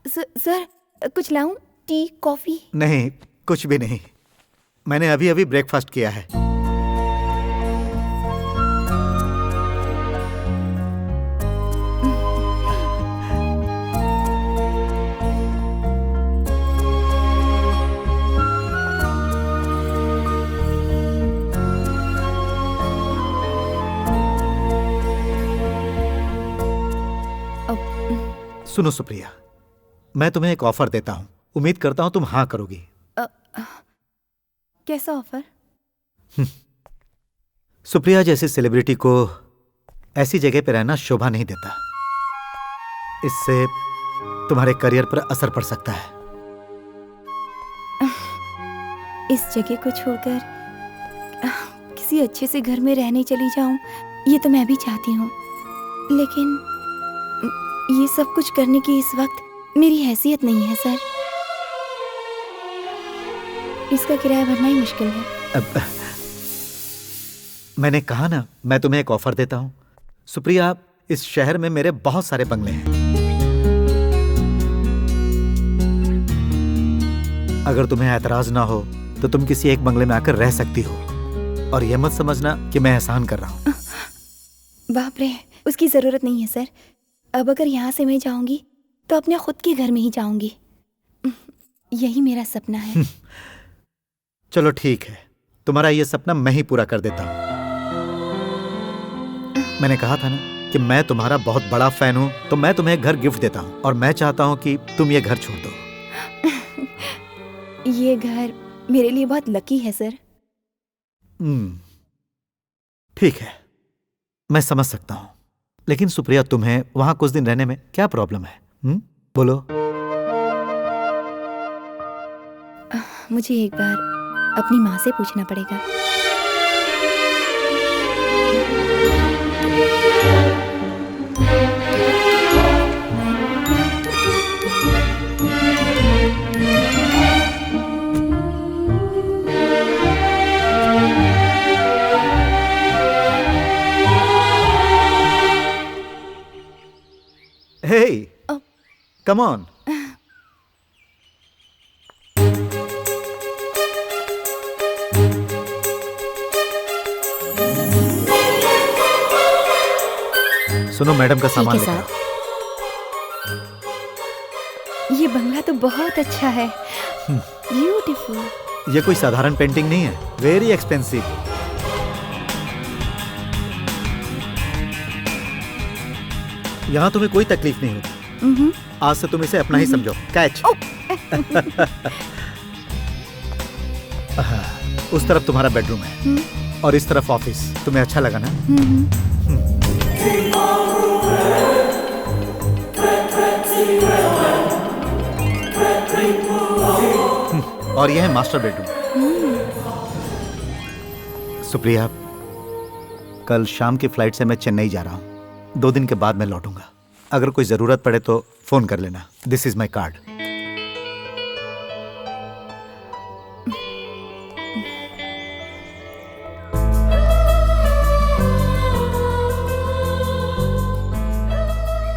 सर, कुछ लाऊं? T, coffee? नहीं, कुछ भी नहीं। मैंने अभी अभी ब्रेकफास्ट किया है। सुनो सुप्रिया, मैं तुम्हें एक ऑफर देता हूं। उम्मीद करता हूं तुम हाँ करोगी। कैसा ऑफर? सुप्रिया जैसी सेलिब्रिटी को ऐसी जगह पे रहना शोभा नहीं देता। इससे तुम्हारे करियर पर असर पड़ सकता है। इस जगह को छोड़कर किसी अच्छे से घर में रहने चली जाऊं, ये तो मैं भी चाहती हूँ, लेकिन ये सब कुछ करने की इस वक्त मेरी हैसियत नहीं है सर। इसका किराया भरना ही मुश्किल है। मैंने कहा ना, मैं तुम्हें एक ऑफर देता हूं। सुप्रिया, इस शहर में मेरे बहुत सारे बंगले हैं। अगर तुम्हें ऐतराज ना हो तो तुम किसी एक बंगले में आकर रह सकती हो, और यह मत समझना कि मैं एहसान कर रहा हूं। बाप रे, उसकी जरूरत नहीं है सर। अब अगर यहाँ से मैं जाऊंगी तो अपने खुद के घर में ही जाऊंगी। यही मेरा सपना है। चलो ठीक है, तुम्हारा ये सपना मैं ही पूरा कर देता हूं। मैंने कहा था ना कि मैं तुम्हारा बहुत बड़ा फैन हूं, तो मैं तुम्हें एक घर गिफ्ट देता हूं, और मैं चाहता हूं कि तुम ये घर छोड़ दो। ये घर मेरे लिए बहुत लकी है सर। ठीक है, मैं समझ सकता हूं। लेकिन सुप्रिया, तुम्हें वहां कुछ दिन रहने में क्या प्रॉब्लम है? बोलो। मुझे एक बार अपनी माँ से पूछना पड़ेगा। Hey, come on. सुनो, मैडम का सामान ठीक है लेकर आओ। ये बंगला तो बहुत अच्छा है। ब्यूटीफुल। ये कोई साधारण पेंटिंग नहीं है, वेरी एक्सपेंसिव। यहाँ तुम्हें कोई तकलीफ नहीं होगी। आज से तुम इसे अपना ही समझो। कैच। उस तरफ तुम्हारा बेडरूम है और इस तरफ ऑफिस। तुम्हें अच्छा लगा ना? और यह है मास्टर बेडरूम। सुप्रिया, कल शाम की फ्लाइट से मैं चेन्नई जा रहा हूँ। 2 दिन के बाद मैं लौटूंगा। अगर कोई जरूरत पड़े तो फोन कर लेना। This is my card.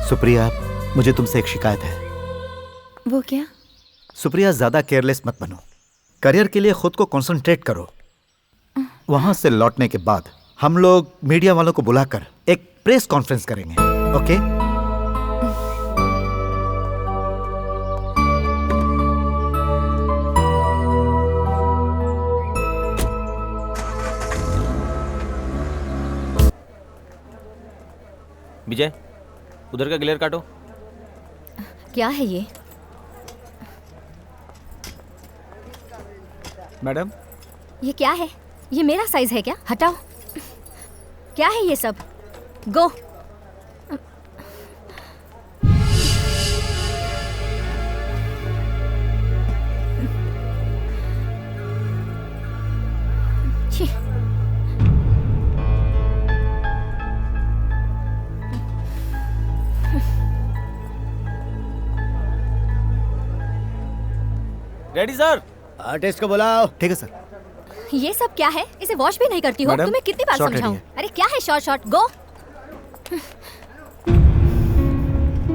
Supriya, मुझे तुमसे एक शिकायत है। वो क्या? सुप्रिया, ज्यादा केयरलेस मत बनो। करियर के लिए खुद को कंसंट्रेट करो। वहां से लौटने के बाद हम लोग मीडिया वालों को बुलाकर एक प्रेस कॉन्फ्रेंस करेंगे। ओके? विजय, उधर का ग्लेयर काटो। क्या है ये? मैडम, ये क्या है? ये मेरा साइज है क्या? हटाओ। क्या है ये सब? गो। छी। Ready sir. आर्टिस्ट को बुलाओ। ठीक है सर। ये सब क्या है? इसे वॉश भी नहीं करती हो? मैडम, तुम्हें कितनी बार शॉर्ट समझाऊं? रेडी अरे क्या है शॉर्ट शॉर्ट? गो।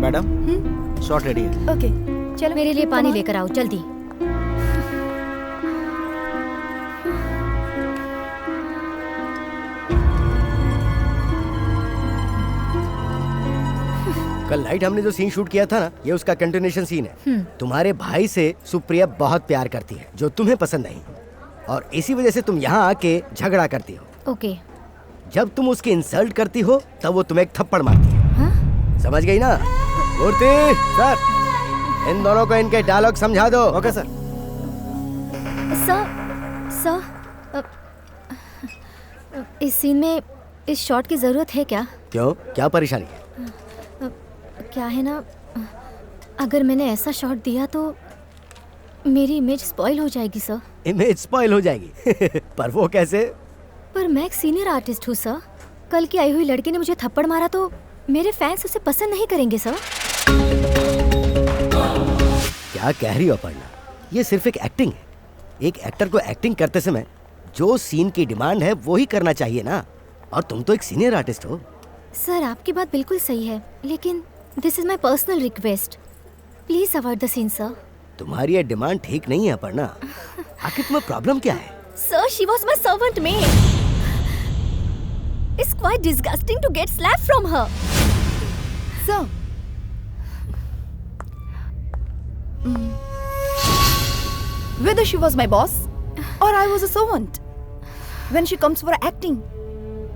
मैडम, शॉर्ट रेडी है। ओके, चलो मेरे लिए पानी लेकर आओ जल्दी। कल नाइट हमने जो सीन शूट किया था ना, ये उसका कंटिन्यूएशन सीन है। तुम्हारे भाई से सुप्रिया बहुत प्यार करती है, जो तुम्हें पसंद नहीं, और इसी वजह से तुम यहाँ आके झगड़ा करती हो। ओके। जब तुम उसकी इंसल्ट करती हो तब वो तुम्हें एक थप्पड़ मारती है। हाँ? समझ गई ना? मूर्ति सर, इन दोनों को इनके डायलॉग समझा दो। Okay sir. सर, इस सीन में इस शॉट की जरूरत है क्या? क्यों, क्या परेशानी है? क्या है ना, अगर मैंने ऐसा शॉट दिया तो मेरी इमेज स्पॉइल हो जाएगी सर। इमेज स्पॉइल हो जाएगी? पर वो कैसे? पर मैं एक सीनियर आर्टिस्ट हूँ सर। कल की आई हुई लड़की ने मुझे थप्पड़ मारा तो मेरे फैंस उसे पसंद नहीं करेंगे सर। क्या कह रही हो अपर्णा? ये सिर्फ एक एक्टिंग है। एक एक्टर को एक्टिंग करते समय जो सीन की डिमांड है वो ही करना चाहिए ना। और तुम तो एक सीनियर आर्टिस्ट हो। सर, आपकी बात बिल्कुल सही है, लेकिन this is my personal request. Please avoid the scene sir. तुम्हारी ये डिमांड ठीक नहीं है अपर्णा। आखिर तुम्हें प्रॉब्लम क्या है? Sir, she was my servant maid. It's quite disgusting to get slapped from her. Sir. Whether she was my boss or I was a servant, when she comes for acting,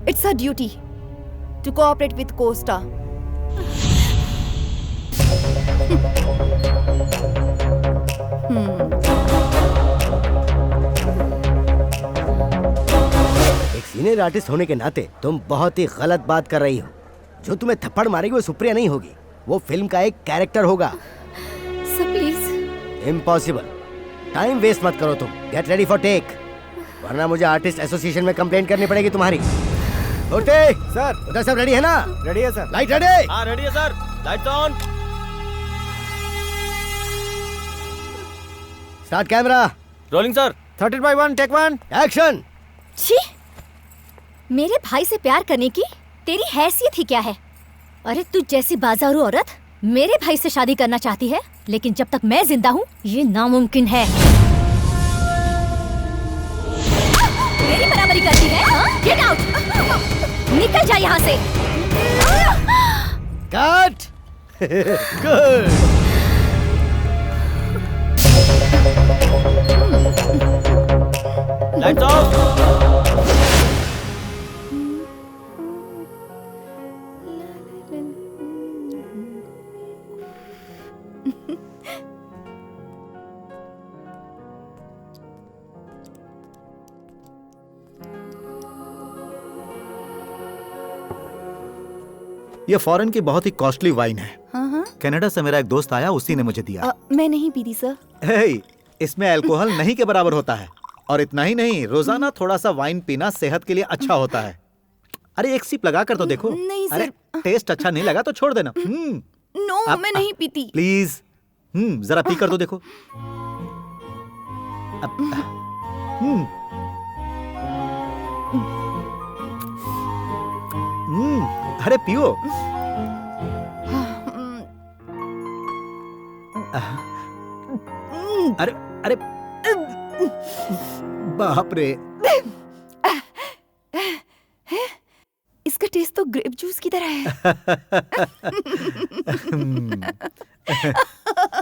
it's her duty to cooperate with co-star. एक senior artist होने के नाते तुम बहुत ही गलत बात कर रही हो। जो तुम्हें थप्पड़ मारेगी वो सुप्रिया नहीं होगी, वो फिल्म का एक कैरेक्टर होगा। Sir please. Impossible. Time waste मत करो तुम, गेट रेडी फॉर टेक, वरना मुझे आर्टिस्ट एसोसिएशन में कंप्लेंट करनी पड़ेगी तुम्हारी। उठते सर। उधर सब रेडी है ना? रेडी है सर। Light ready? हाँ रेडी है sir, lights on. Start camera. Rolling sir. 13/1 take 1 action. छी, मेरे भाई से प्यार करने की तेरी हैसियत ही क्या है? अरे तू जैसी बाजारू औरत मेरे भाई से शादी करना चाहती है, लेकिन जब तक मैं जिंदा हूँ ये नामुमकिन है। मेरी बराबरी करती है? गेट आउट, निकल जा यहाँ से। कट। गुड। Lights off. ये फॉरेन की बहुत ही कॉस्टली वाइन है। हाँ। कनाडा से मेरा एक दोस्त आया, उसी ने मुझे दिया। मैं नहीं पीती सर। हे, इसमें अल्कोहल नहीं के बराबर होता है। और इतना ही नहीं, रोजाना थोड़ा सा वाइन पीना सेहत के लिए अच्छा होता है। अरे एक सिप लगा कर तो देखो। नहीं अरे सर। टेस्ट अच्छा नहीं लगा तो छोड़ देना। नो, मैं नहीं पीती। प्लीज। जरा पी कर तो देखो। अरे पियो। अरे अरे बाप रे। इसका टेस्ट तो ग्रेप जूस की तरह है।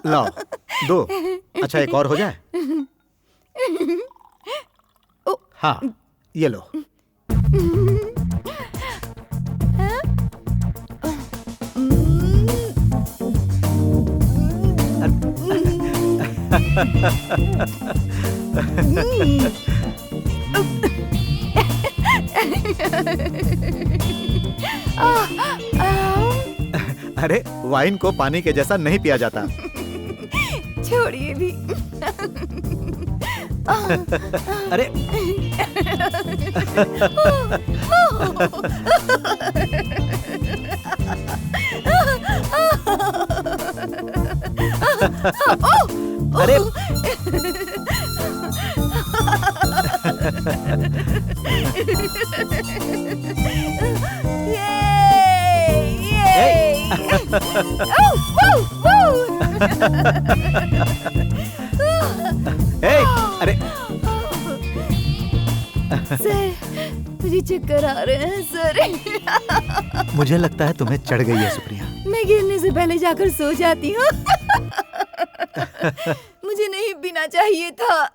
लो, दो। अच्छा एक और हो जाए? हाँ, ये लो। अरे वाइन को पानी के जैसा नहीं पिया जाता। छोड़िए भी। अरे अरे अरे सर, मुझे चक्कर आ रहे हैं सर। मुझे लगता है तुम्हें चढ़ गई है सुप्रिया। मैं गिरने से पहले जाकर सो जाती हूँ। मुझे नहीं पीना चाहिए था।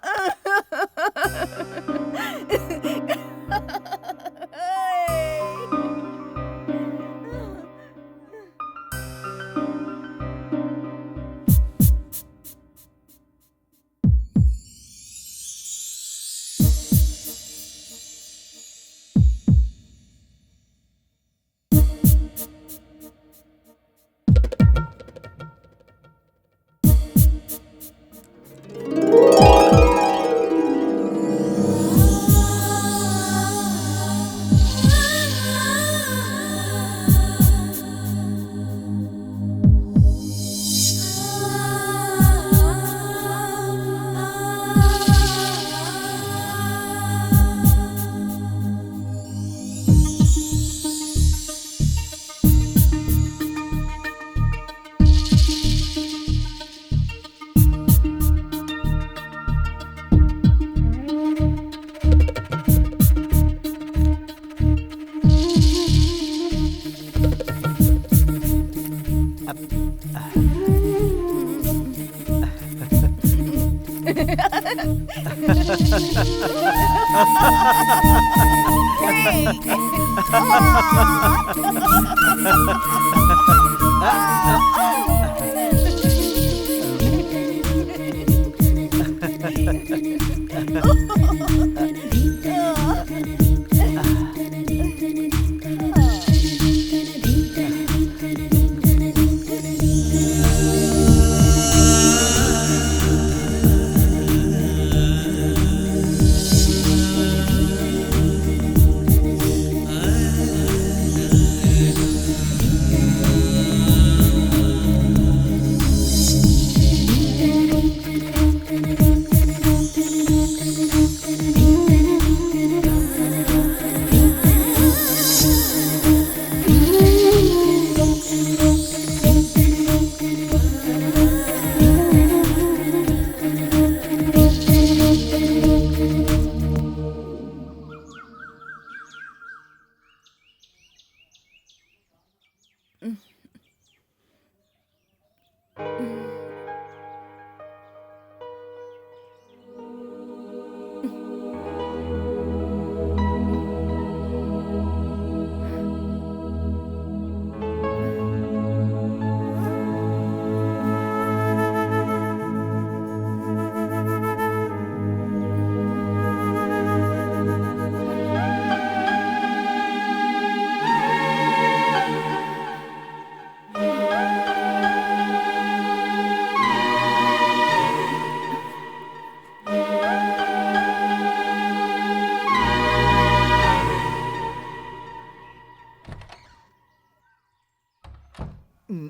Good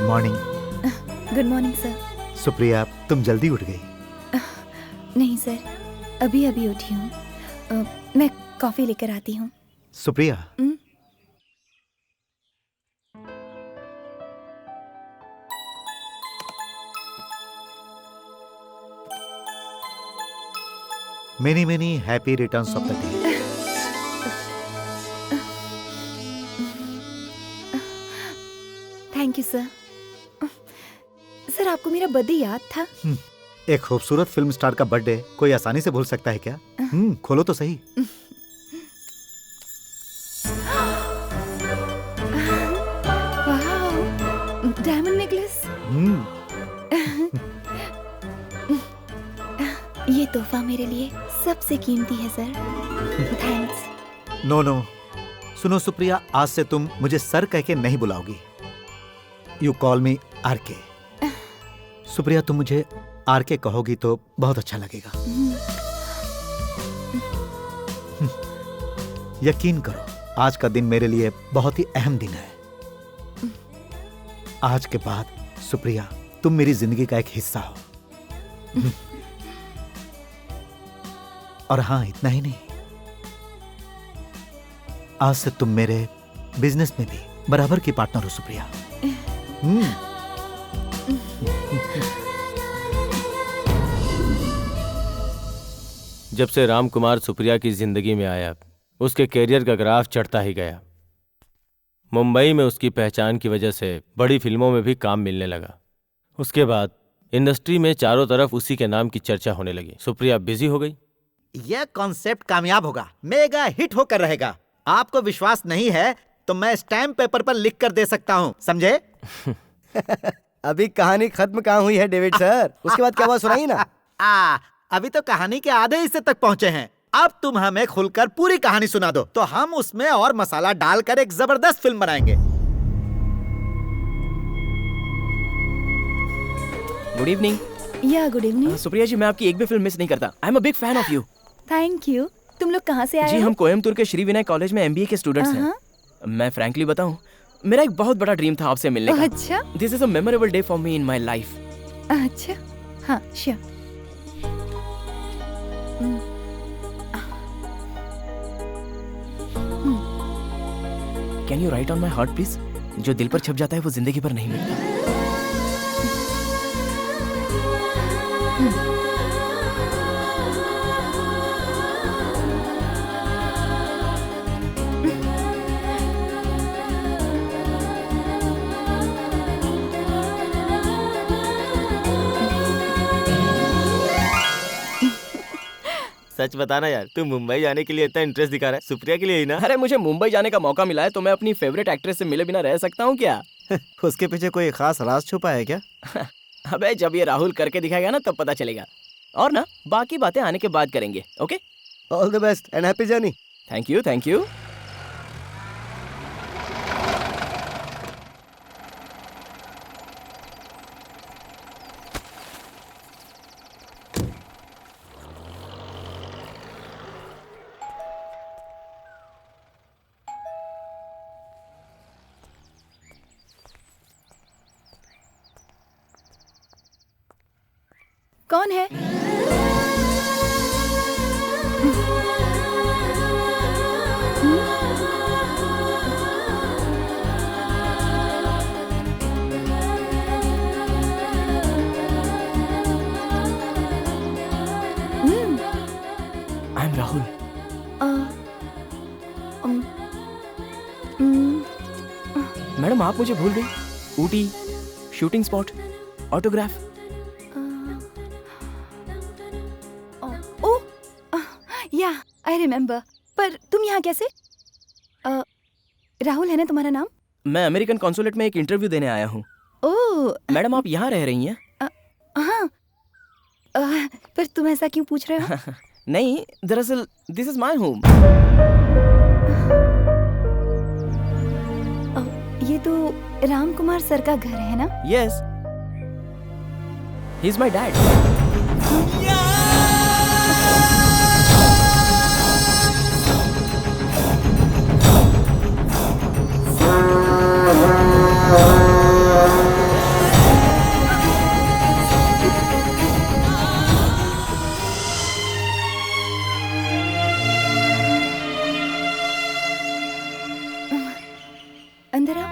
morning. Good morning sir. Supriya, तुम जल्दी उठ गई। नहीं सर, अभी अभी उठी हूँ। मैं कॉफी लेकर आती हूँ। Supriya, many many happy returns of the day. Thank you sir. Sir, आपको मेरा बर्थडे याद था? एक खूबसूरत फिल्म स्टार का बर्थडे कोई आसानी से भूल सकता है क्या? खोलो तो सही। वाह, डायमंड नेकलेस। ये तोहफा मेरे लिए सबसे कीमती है सर। थैंक्स। नो नो, सुनो सुप्रिया, आज से तुम मुझे सर कह के नहीं बुलाओगी। यू कॉल मी आर के। सुप्रिया, तुम मुझे आर के कहोगी तो बहुत अच्छा लगेगा। यकीन करो, आज का दिन मेरे लिए बहुत ही अहम दिन है। आज के बाद सुप्रिया, तुम मेरी जिंदगी का एक हिस्सा हो। और हाँ, इतना ही नहीं, आज से तुम मेरे बिजनेस में भी बराबर की पार्टनर हो सुप्रिया। जब से राम कुमार सुप्रिया की जिंदगी में आया, उसके कैरियर का ग्राफ चढ़ता ही गया। मुंबई में उसकी पहचान की वजह से बड़ी फिल्मों में भी काम मिलने लगा। उसके बाद इंडस्ट्री में चारों तरफ उसी के नाम की चर्चा होने लगी। सुप्रिया बिजी हो गई। यह कॉन्सेप्ट कामयाब होगा, मेगा हिट होकर रहेगा। आपको विश्वास नहीं है तो मैं स्टैम्प पेपर पर लिख कर दे सकता हूँ, समझे? अभी कहानी खत्म कहाँ हुई है डेविड सर? उसके बाद क्या हुआ सुनाइए ना। अभी तो कहानी के आधे हिस्से तक पहुंचे हैं। अब तुम हमें खुलकर पूरी कहानी सुना दो, तो हम उसमें और मसाला डालकर एक जबरदस्त फिल्म बनाएंगे। Good evening. या गुड इवनिंग। सुप्रिया जी, मैं आपकी एक भी फिल्म मिस नहीं करता। I am a big fan of you. Thank you. तुम लोग कहाँ से आए जी, हो? हम कोयम्बतूर के श्री विनय कॉलेज में एमबीए के स्टूडेंट्स हैं। मैं फ्रैंकली बताऊं, मेरा एक बहुत बड़ा ड्रीम था आपसे मिलने का। अच्छा। This is a memorable day for me in my life. अच्छा, हाँ, sure. Can you right on my heart please? जो दिल पर छप जाता है वो जिंदगी भर नहीं मिलता। सच बताना यार, तू मुंबई जाने के लिए इतना इंटरेस्ट दिखा रहा है, सुप्रिया के लिए ही ना? अरे, मुझे मुंबई जाने का मौका मिला है तो मैं अपनी फेवरेट एक्ट्रेस से मिले बिना रह सकता हूँ क्या? उसके पीछे कोई खास राज छुपा है क्या? अबे, जब ये राहुल करके दिखाएगा ना तब पता चलेगा। और ना, बाकी बातें आने के बाद करेंगे। Okay, all the best and happy journey. Thank you, thank you. कौन है? I am Rahul. मैडम, आप मुझे भूल गई? Ooty, shooting spot, autograph. या आई रिमेम्बर। पर तुम यहाँ कैसे? राहुल है ना तुम्हारा नाम? मैं अमेरिकन कॉन्सुलेट में एक इंटरव्यू देने आया हूँ। ओह मैडम आप यहाँ रह रही हैं? हाँ। पर तुम ऐसा क्यों पूछ रहे हो? नहीं, दरअसल दिस इज माय होम। ये तो राम कुमार सर का घर है ना? Yes, he is my dad. अंदर आओ।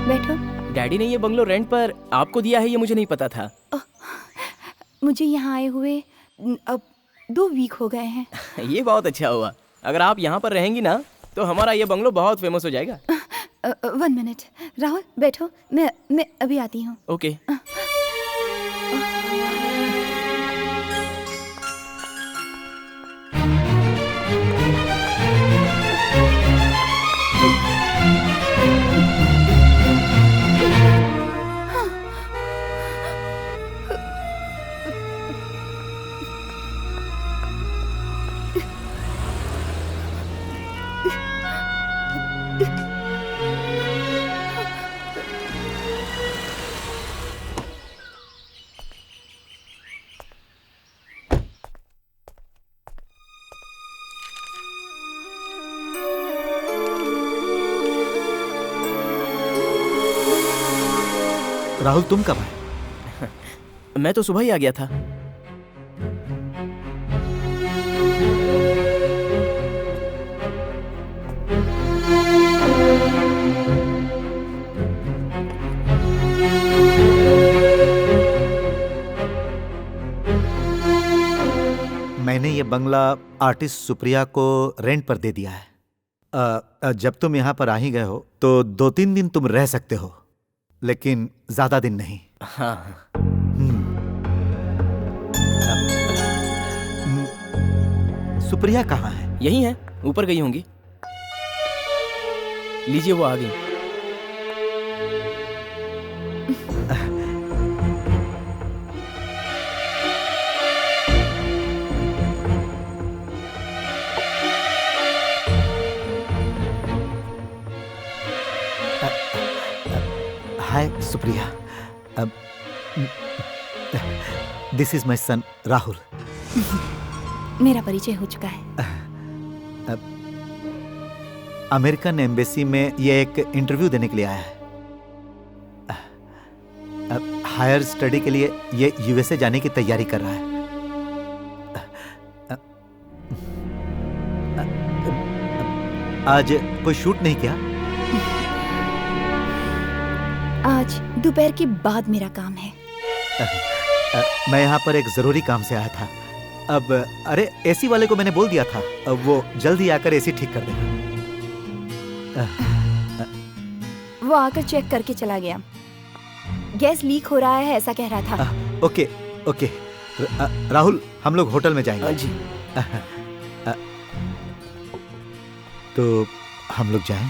बैठो। डैडी ने ये बंगलो रेंट पर आपको दिया है, ये मुझे नहीं पता था। मुझे यहाँ आए हुए अब 2 वीक हो गए हैं। ये बहुत अच्छा हुआ। अगर आप यहाँ पर रहेंगी ना तो हमारा ये बंगलो बहुत फेमस हो जाएगा। 1 मिनट राहुल, बैठो, मैं अभी आती हूँ। ओके। राहुल तुम कब आए? मैं तो सुबह ही आ गया था। मैंने ये बंगला आर्टिस्ट सुप्रिया को रेंट पर दे दिया है। जब तुम यहाँ पर आ ही गए हो तो 2-3 दिन तुम रह सकते हो, लेकिन ज्यादा दिन नहीं। हाँ। सुप्रिया कहाँ है? यही है, ऊपर गई होंगी। लीजिए वो आ गई। Hi Supriya, this is my son Rahul. मेरा परिचय हो चुका है। अमेरिकन एम्बेसी में ये एक इंटरव्यू देने के लिए आया है। हायर स्टडी के लिए ये यूएसए जाने की तैयारी कर रहा है। आज कोई शूट नहीं किया? आज दोपहर के बाद मेरा काम है। मैं यहाँ पर एक जरूरी काम से आया था। अब अरे एसी वाले को मैंने बोल दिया था, अब वो जल्दी आकर एसी ठीक कर देगा। वो आकर चेक करके चला गया। गैस लीक हो रहा है ऐसा कह रहा था। ओके ओके राहुल, हम लोग होटल में जाएंगे। जी। तो हम लोग जाएं?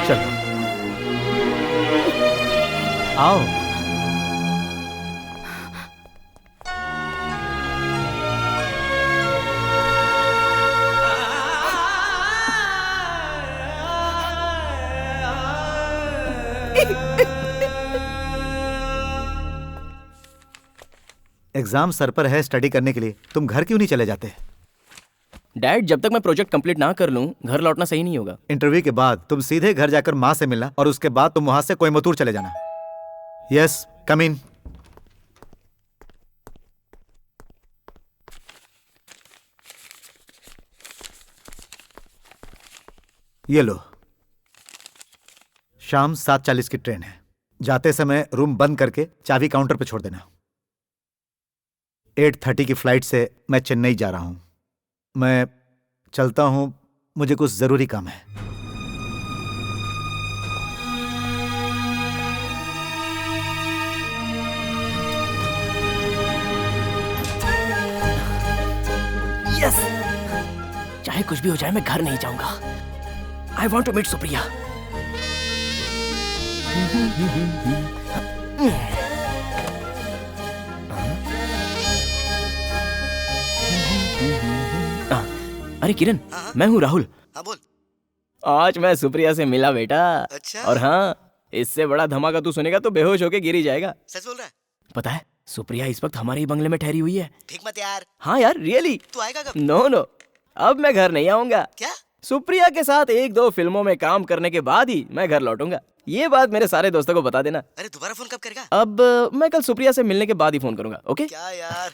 चलो आओ। एग्जाम सर पर है स्टडी करने के लिए, तुम घर क्यों नहीं चले जाते? डैड, जब तक मैं प्रोजेक्ट कंप्लीट ना कर लूं घर लौटना सही नहीं होगा। इंटरव्यू के बाद तुम सीधे घर जाकर माँ से मिलना और उसके बाद तुम वहां से कोयम्बतूर चले जाना। यस, कम इन। ये लो, शाम 7:40 की ट्रेन है। जाते समय रूम बंद करके चाबी काउंटर पे छोड़ देना। 8:30 की फ्लाइट से मैं चेन्नई जा रहा हूं। मैं चलता हूं, मुझे कुछ जरूरी काम है। यस, चाहे कुछ भी हो जाए मैं घर नहीं जाऊंगा। I want to meet Supriya. अरे किरण, मैं हूँ राहुल। हाँ बोल। आज मैं सुप्रिया से मिला बेटा। अच्छा। और हाँ, इससे बड़ा धमाका तू सुनेगा तो बेहोश होके गिर ही जाएगा। सच बोल रहा है? पता है सुप्रिया इस वक्त हमारे ही बंगले में ठहरी हुई है। ठीक मत यार। हाँ यार रियली। तू आएगा कब? नो, अब मैं घर नहीं आऊंगा। क्या? सुप्रिया के साथ 1-2 फिल्मों में काम करने के बाद ही मैं घर लौटूंगा। ये बात मेरे सारे दोस्तों को बता देना। अरे दोबारा फोन कब करेगा? अब मैं कल सुप्रिया से मिलने के बाद ही फोन करूंगा। ओके? क्या यार?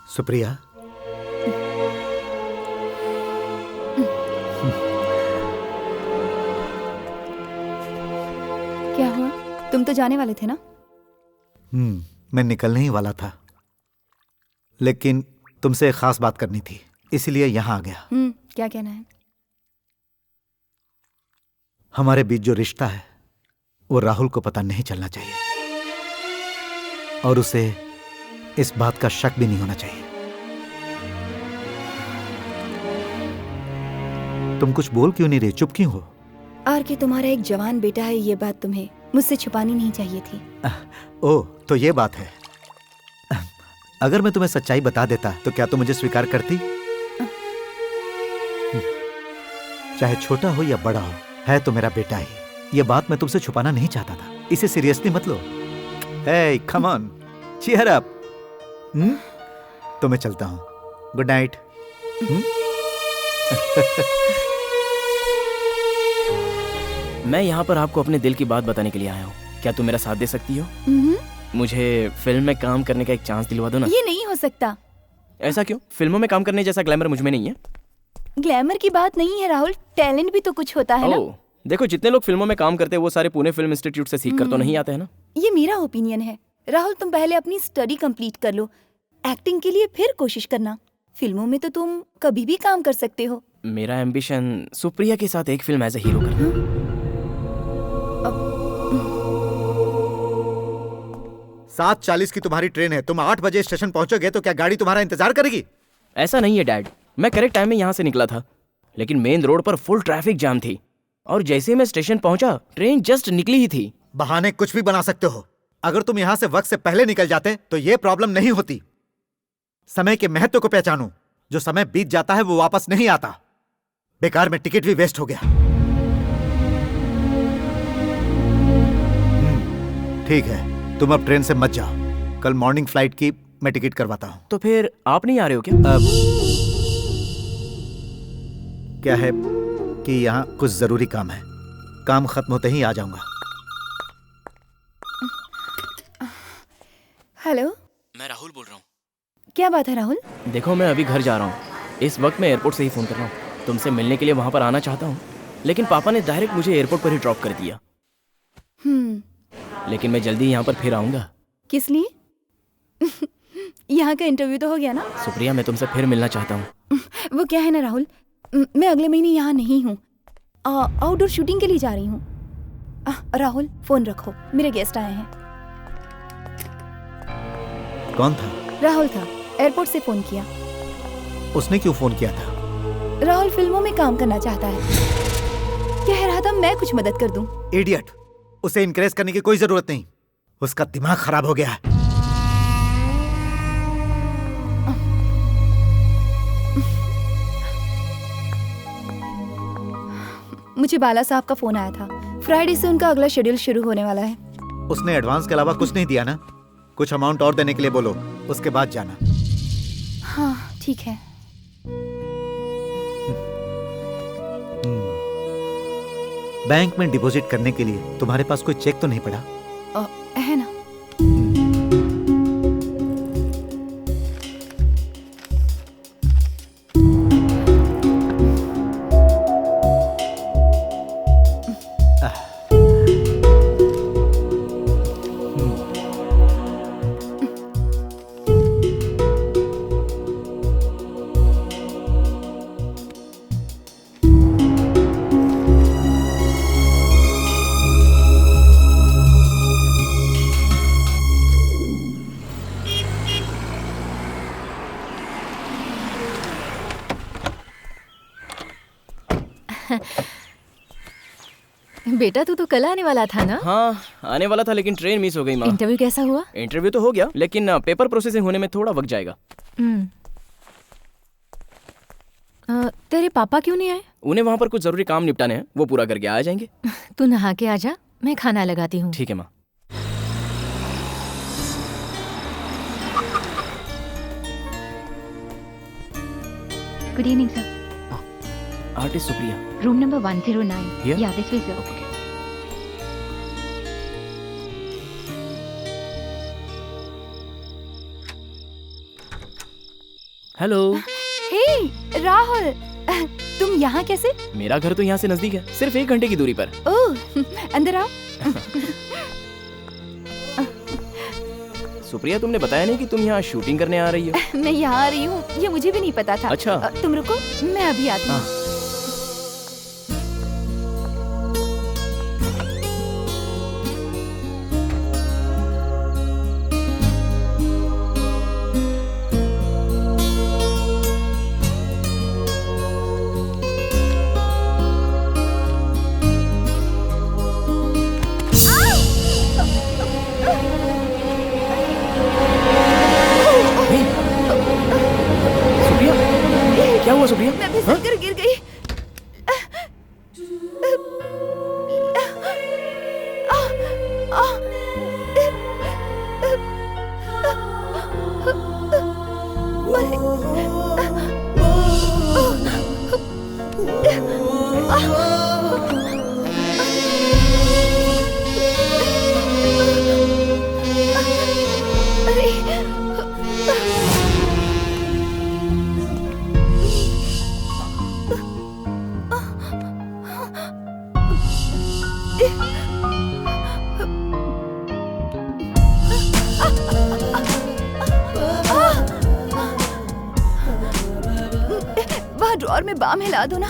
सुप्रिया, क्या हुआ? तुम तो जाने वाले थे ना? मैं निकलने ही वाला था, लेकिन तुमसे एक खास बात करनी थी, इसीलिए यहाँ आ गया। क्या कहना है? हमारे बीच जो रिश्ता है वो राहुल को पता नहीं चलना चाहिए, और उसे इस बात का शक भी नहीं होना चाहिए। तुम कुछ बोल क्यों नहीं रही? चुप क्यों हो? आर के तुम्हारा एक जवान बेटा है, ये बात तुम्हें मुझसे छुपानी नहीं चाहिए थी। ओह, तो ये बात है। अगर मैं तुम्हें सच्चाई बता देता तो क्या तुम मुझे स्वीकार करती? चाहे छोटा हो या बड़ा हो, है तो मेरा बेटा ही। ये बात मैं तुमसे छुपाना नहीं चाहता था। इसे सीरियसली मत लो। हे, कम ऑन, चीयर अप। तो मैं चलता हूँ। Good night. मैं यहाँ पर आपको अपने दिल की बात बताने के लिए आया हूँ। क्या तुम मेरा साथ दे सकती हो? मुझे फिल्म में काम करने का एक चांस दिलवा दो ना। ये नहीं हो सकता। ऐसा क्यों? फिल्मों में काम करने जैसा ग्लैमर मुझ में नहीं है। ग्लैमर की बात नहीं है राहुल, टैलेंट भी तो कुछ होता है ना। देखो, जितने लोग फिल्मों में काम करते हैं वो सारे पुणे फिल्म इंस्टीट्यूट से सीख कर तो नहीं आते हैं ना। ये मेरा ओपिनियन है। राहुल, तुम पहले अपनी स्टडी कंप्लीट कर लो, एक्टिंग के लिए फिर कोशिश करना। फिल्मों में तो तुम कभी भी काम कर सकते हो। मेरा एम्बिशन सुप्रिया के साथ एक फिल्म एज ए हीरो करना। 7:40 की तुम्हारी ट्रेन है। तुम 8 बजे स्टेशन पहुंचोगे तो क्या गाड़ी तुम्हारा इंतजार करेगी? ऐसा नहीं है डैड, मैं करेक्ट टाइम में यहाँ से निकला था, लेकिन मेन रोड पर फुल ट्रैफिक जाम थी और जैसे मैं स्टेशन पहुंचा ट्रेन जस्ट निकली ही थी। बहाने कुछ भी बना सकते हो। अगर तुम यहाँ से वक्त से पहले निकल जाते तो ये प्रॉब्लम नहीं होती। समय के महत्व को पहचानो। जो समय बीत जाता है वो वापस नहीं आता। बेकार में टिकट भी वेस्ट हो गया। ठीक है, तुम अब ट्रेन से मत जाओ। कल मॉर्निंग फ्लाइट की मैं टिकट करवाता हूँ। तो फिर आप नहीं आ रहे हो क्या? क्या है कि यहाँ कुछ जरूरी काम है। काम खत्म होते ही आ जाऊंगा। हेलो, मैं राहुल बोल रहा हूँ। क्या बात है राहुल? देखो, मैं अभी घर जा रहा हूँ। इस वक्त मैं एयरपोर्ट से ही फोन कर रहा हूँ। तुमसे मिलने के लिए वहां पर आना चाहता हूँ, लेकिन पापा ने डायरेक्ट मुझे एयरपोर्ट पर ही ड्रॉप कर दिया। लेकिन मैं जल्दी यहाँ पर फिर आऊंगा। किस लिए? यहाँ का इंटरव्यू तो हो गया ना? सुप्रिया, मैं तुमसे फिर मिलना चाहता हूँ। वो क्या है ना राहुल, मैं अगले महीने यहाँ नहीं हूँ। आउटडोर शूटिंग के लिए जा रही हूँ। राहुल, फोन रखो, मेरे गेस्ट आए हैं। कौन था? राहुल था, एयरपोर्ट से फोन किया। उसने क्यों फोन किया था? राहुल फिल्मों में काम करना चाहता है। कह रहा था मैं कुछ मदद कर दूं। इडियट, उसे इनकरेज करने की कोई जरूरत नहीं। उसका दिमाग खराब हो गया है। मुझे बाला साहब का फोन आया था। फ्राइडे से उनका अगला शेड्यूल शुरू होने वाला है। उसने एडवांस के अलावा कुछ नहीं दिया ना? कुछ अमाउंट और देने के लिए बोलो, उसके बाद जाना। हाँ ठीक है। बैंक में डिपॉजिट करने के लिए तुम्हारे पास कोई चेक तो नहीं पड़ा? है ना? बेटा तू तो कल आने वाला था ना? हाँ आने वाला था लेकिन ट्रेन मिस हो गई माँ। इंटरव्यू कैसा हुआ? इंटरव्यू तो हो गया लेकिन पेपर प्रोसेसिंग होने में थोड़ा वक्त जाएगा। तेरे पापा क्यों नहीं आए? उन्हें वहाँ पर कुछ जरूरी काम निपटाने हैं, वो पूरा करके आ जाएंगे। तू नहा के आजा, मैं खाना लगाती हूँ। ठीक है माँ। Good evening sir. Artist Supriya. Room number 109। Here? या दिस वे सर। हेलो। हे राहुल, तुम यहाँ कैसे? मेरा घर तो यहाँ से नजदीक है, सिर्फ 1 घंटे की दूरी पर। ओह, अंदर आओ। सुप्रिया तुमने बताया नहीं कि तुम यहाँ शूटिंग करने आ रही हो? मैं यहाँ आ रही हूँ, ये मुझे भी नहीं पता था। अच्छा। तुम रुको, मैं अभी आती हूँ। क्या हुआ सुप्रिया? मैं फिसल कर गिर गई। वहाँ ड्रॉर में बाम हिला दो ना।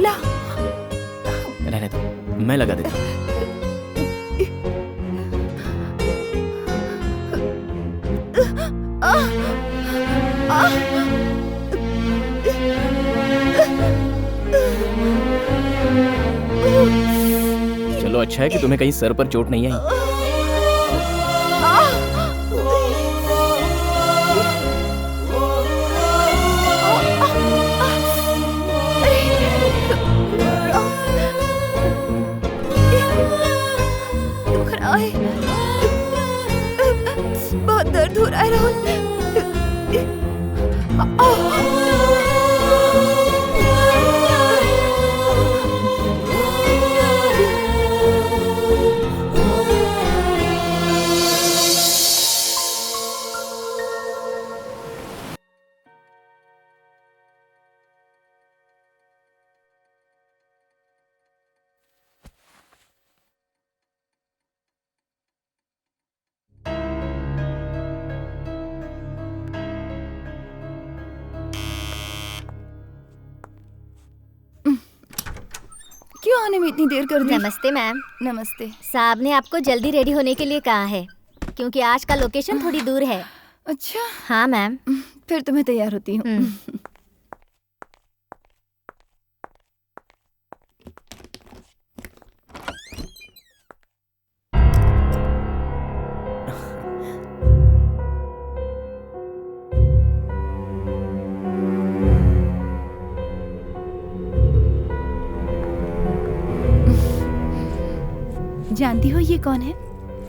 ला। रहने दो, मैं लगा देता हूँ। चलो अच्छा है कि तुम्हें कहीं सर पर चोट नहीं आई। बहुत दर्द हो रहा है राहुल। क्यों आने में इतनी देर कर दी? नमस्ते मैम। नमस्ते। साहब ने आपको जल्दी रेडी होने के लिए कहा है क्योंकि आज का लोकेशन थोड़ी दूर है। अच्छा। हाँ मैम। फिर तो मैं तैयार होती हूँ। जानती हो ये कौन है?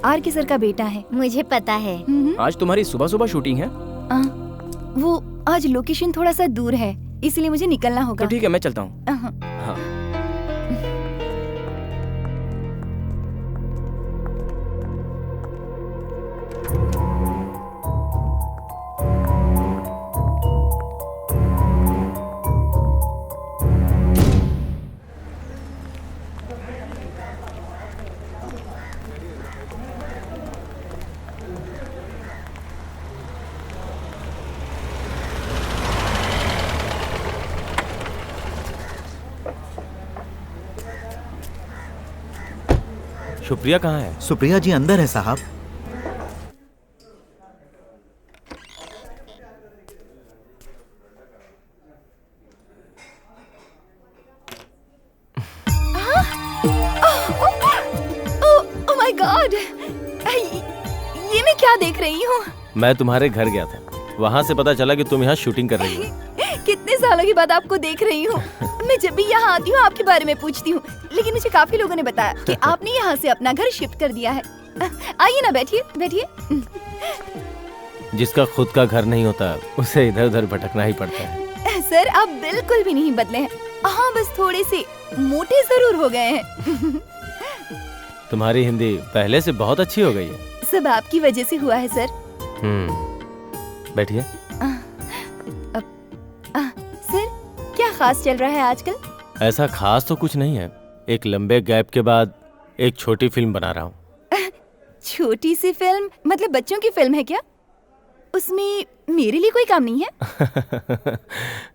आर के सर का बेटा है। मुझे पता है। आज तुम्हारी सुबह सुबह शूटिंग है? वो आज लोकेशन थोड़ा सा दूर है इसलिए मुझे निकलना होगा। तो ठीक है मैं चलता हूँ। हाँ। सुप्रिया कहाँ है? सुप्रिया जी अंदर है साहब। गॉड, ये मैं क्या देख रही हूँ? मैं तुम्हारे घर गया था, वहाँ से पता चला कि तुम यहाँ शूटिंग कर रही हो। कितने सालों के बाद आपको देख रही हूँ। मैं जब भी यहाँ आती हूँ आपके बारे में पूछती हूँ, लेकिन मुझे काफी लोगों ने बताया कि आपने यहाँ से अपना घर शिफ्ट कर दिया है। आइए ना, बैठिए बैठिए। जिसका खुद का घर नहीं होता उसे इधर उधर भटकना ही पड़ता है। सर आप बिल्कुल भी नहीं बदले हैं। हाँ, बस थोड़े से मोटे जरूर हो गए हैं। तुम्हारी हिंदी पहले से बहुत अच्छी हो गई है। सब आपकी वजह से हुआ है सर। बैठिए। सर क्या खास चल रहा है आजकल? ऐसा खास तो कुछ नहीं है, एक लंबे गैप के बाद एक छोटी फिल्म बना रहा हूँ। छोटी सी फिल्म मतलब बच्चों की फिल्म है क्या? उसमें मेरे लिए कोई काम नहीं है?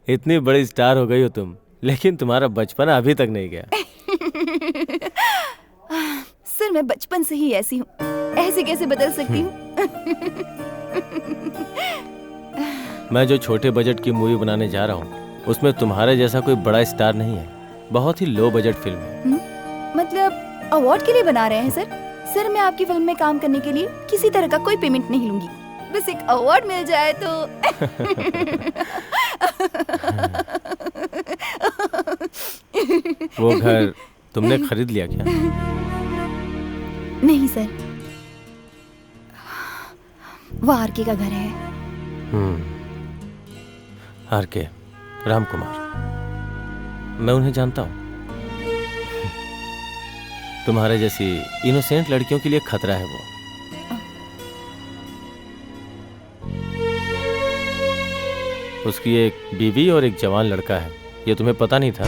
इतनी बड़ी स्टार हो गई हो तुम, लेकिन तुम्हारा बचपन अभी तक नहीं गया। सर मैं बचपन से ही ऐसी हूँ, ऐसे कैसे बदल सकती हूँ? मैं जो छोटे बजट की मूवी बनाने जा रहा हूँ उसमें तुम्हारे जैसा कोई बड़ा स्टार नहीं है, बहुत ही लो बजट फिल्म है। मतलब अवार्ड के लिए बना रहे हैं सर? सर मैं आपकी फिल्म में काम करने के लिए किसी तरह का कोई पेमेंट नहीं लूंगी, बस एक अवार्ड मिल जाए तो। वो घर तुमने खरीद लिया क्या? नहीं सर, वो आरके का घर है। आरके, राम कुमार, मैं उन्हें जानता हूँ। तुम्हारे जैसी इनोसेंट लड़कियों के लिए खतरा है वो। उसकी एक बीवी और एक जवान लड़का है, ये तुम्हें पता नहीं था?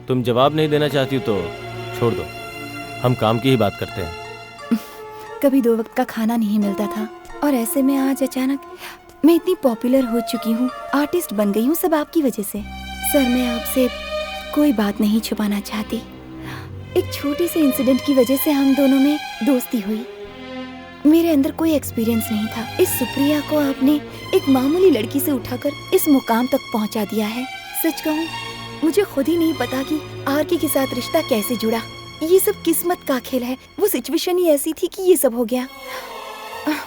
तुम जवाब नहीं देना चाहती तो छोड़ दो, हम काम की ही बात करते हैं। कभी 2 वक्त का खाना नहीं मिलता था और ऐसे में आज अचानक मैं इतनी पॉपुलर हो चुकी हूँ, आर्टिस्ट बन गई हूँ, सब आपकी वजह से। सर मैं आपसे कोई बात नहीं छुपाना चाहती। एक छोटे से इंसिडेंट की वजह से हम दोनों में दोस्ती हुई। मेरे अंदर कोई एक्सपीरियंस नहीं था। इस सुप्रिया को आपने एक मामूली लड़की से उठाकर इस मुकाम तक पहुंचा दिया है। सच कहूँ मुझे खुद ही नहीं पता कि आरके के साथ रिश्ता कैसे जुड़ा। ये सब किस्मत का खेल है। वो सिचुएशन ही ऐसी थी कि ये सब हो गया।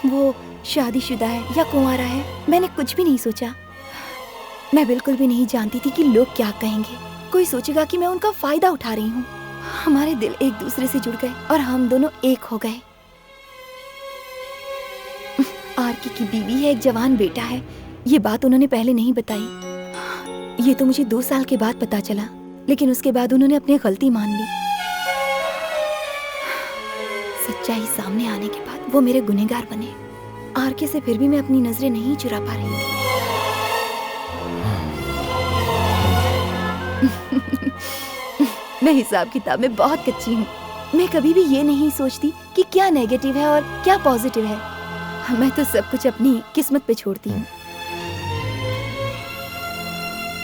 वो शादीशुदा है या कुंवारा है, मैंने कुछ भी नहीं सोचा। मैं बिल्कुल भी नहीं जानती थी कि लोग क्या कहेंगे। कोई सोचेगा कि मैं उनका फायदा उठा रही हूँ। हमारे दिल एक दूसरे से जुड़ गए और हम दोनों एक हो गए। आरके की बीवी है, एक जवान बेटा है। ये बात उन्होंने पहले नहीं बताई। ये तो मुझे 2 साल के बाद पता चला, लेकिन उसके बाद उन्होंने अपनी गलती मान ली। सच्चाई सामने आने के बाद वो मेरे गुनहगार बने। आरके से फिर भी मैं अपनी नजरें नहीं चुरा पा रही थी। मैं हिसाब किताब में बहुत कच्ची हूँ। मैं कभी भी ये नहीं सोचती कि क्या नेगेटिव है और क्या पॉजिटिव है। मैं तो सब कुछ अपनी किस्मत पे छोड़ती हूँ।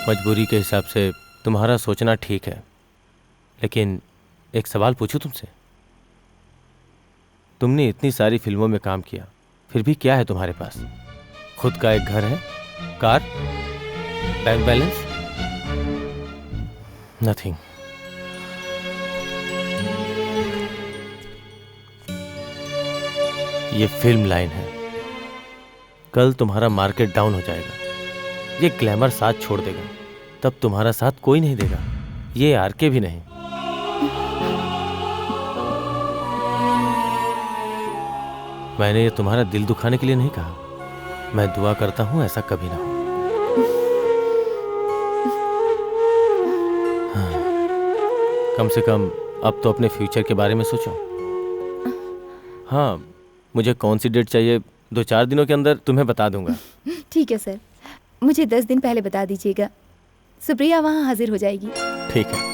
मजबूरी के हिसाब से तुम्हारा सोचना ठीक है, लेकिन एक सवाल पूछूं तुमसे? तुमने इतनी सारी फिल्मों में काम किया, फिर भी क्या है तुम्हारे पास? खुद का एक घर है, कार, बैंक बैलेंस? नथिंग। ये फिल्म लाइन है। कल तुम्हारा मार्केट डाउन हो जाएगा, ये ग्लैमर साथ छोड़ देगा, तब तुम्हारा साथ कोई नहीं देगा, ये आरके भी नहीं। मैंने ये तुम्हारा दिल दुखाने के लिए नहीं कहा। मैं दुआ करता हूं ऐसा कभी ना हो। हाँ, कम से कम अब तो अपने फ्यूचर के बारे में सोचो। हाँ, मुझे कौन सी डेट चाहिए 2-4 दिनों के अंदर तुम्हें बता दूंगा। ठीक है सर, मुझे 10 दिन पहले बता दीजिएगा। सुप्रिया वहाँ हाजिर हो जाएगी। ठीक है।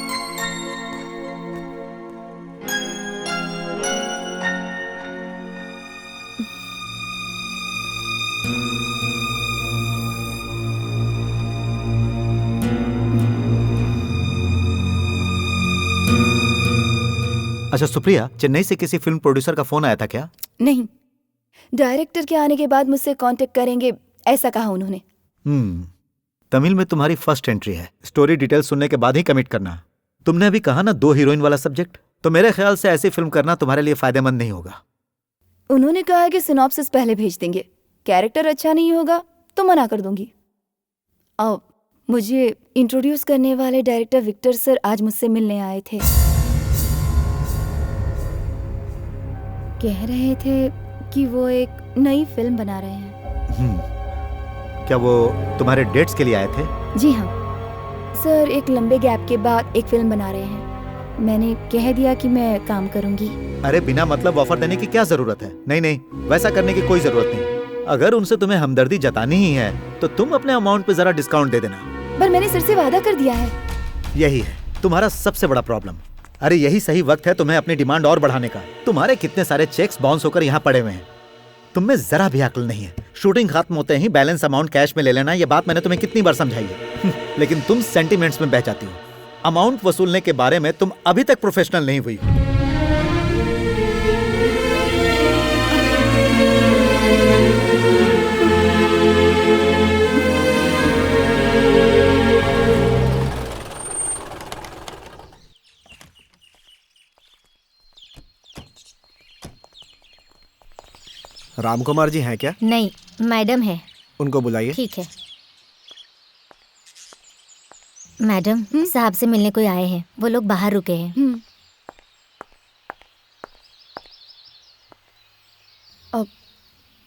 अच्छा सुप्रिया, चेन्नई से किसी फिल्म प्रोड्यूसर का फोन आया था क्या? नहीं, डायरेक्टर के आने के बाद मुझसे कांटेक्ट करेंगे ऐसा कहा उन्होंने। तमिल में तुम्हारी फर्स्ट एंट्री है। स्टोरी डिटेल सुनने के बाद ही कमिट करना। तुमने अभी कहा ना 2 हीरोइन वाला सब्जेक्ट, तो मेरे ख्याल से ऐसी फिल्म करना तुम्हारे लिए फायदेमंद नहीं होगा। उन्होंने कहा कि सिनॉप्सिस पहले भेज देंगे, कैरेक्टर अच्छा नहीं होगा तो मना कर दूंगी। अब मुझे इंट्रोड्यूस करने वाले डायरेक्टर विक्टर सर आज मुझसे मिलने आए थे। कह रहे थे कि वो एक नई फिल्म बना रहे हैं। क्या वो तुम्हारे डेट्स के लिए आए थे? जी हाँ सर, एक लंबे गैप के बाद एक फिल्म बना रहे हैं। मैंने कह दिया कि मैं काम करूंगी। अरे बिना मतलब ऑफर देने की क्या जरूरत है? नहीं, वैसा करने की कोई जरूरत नहीं। अगर उनसे तुम्हें हमदर्दी जतानी ही है तो तुम अपने अमाउंट पे जरा डिस्काउंट दे देना। पर मैंने सर से वादा कर दिया है। यही है तुम्हारा सबसे बड़ा प्रॉब्लम। अरे यही सही वक्त है तुम्हें अपनी डिमांड और बढ़ाने का। तुम्हारे कितने सारे चेक्स बाउंस होकर यहाँ पड़े हुए हैं। तुम में जरा भी अक्ल नहीं है। शूटिंग खत्म होते ही बैलेंस अमाउंट कैश में ले लेना, ये बात मैंने तुम्हें कितनी बार समझाई है। लेकिन तुम सेंटिमेंट्स में बह जाती हो। अमाउंट वसूलने के बारे में तुम अभी तक प्रोफेशनल नहीं हुई। रामकुमार जी हैं क्या? नहीं, मैडम है। उनको बुलाइए। ठीक है। मैडम, साहब से मिलने कोई आए हैं। वो लोग बाहर रुके हैं। अब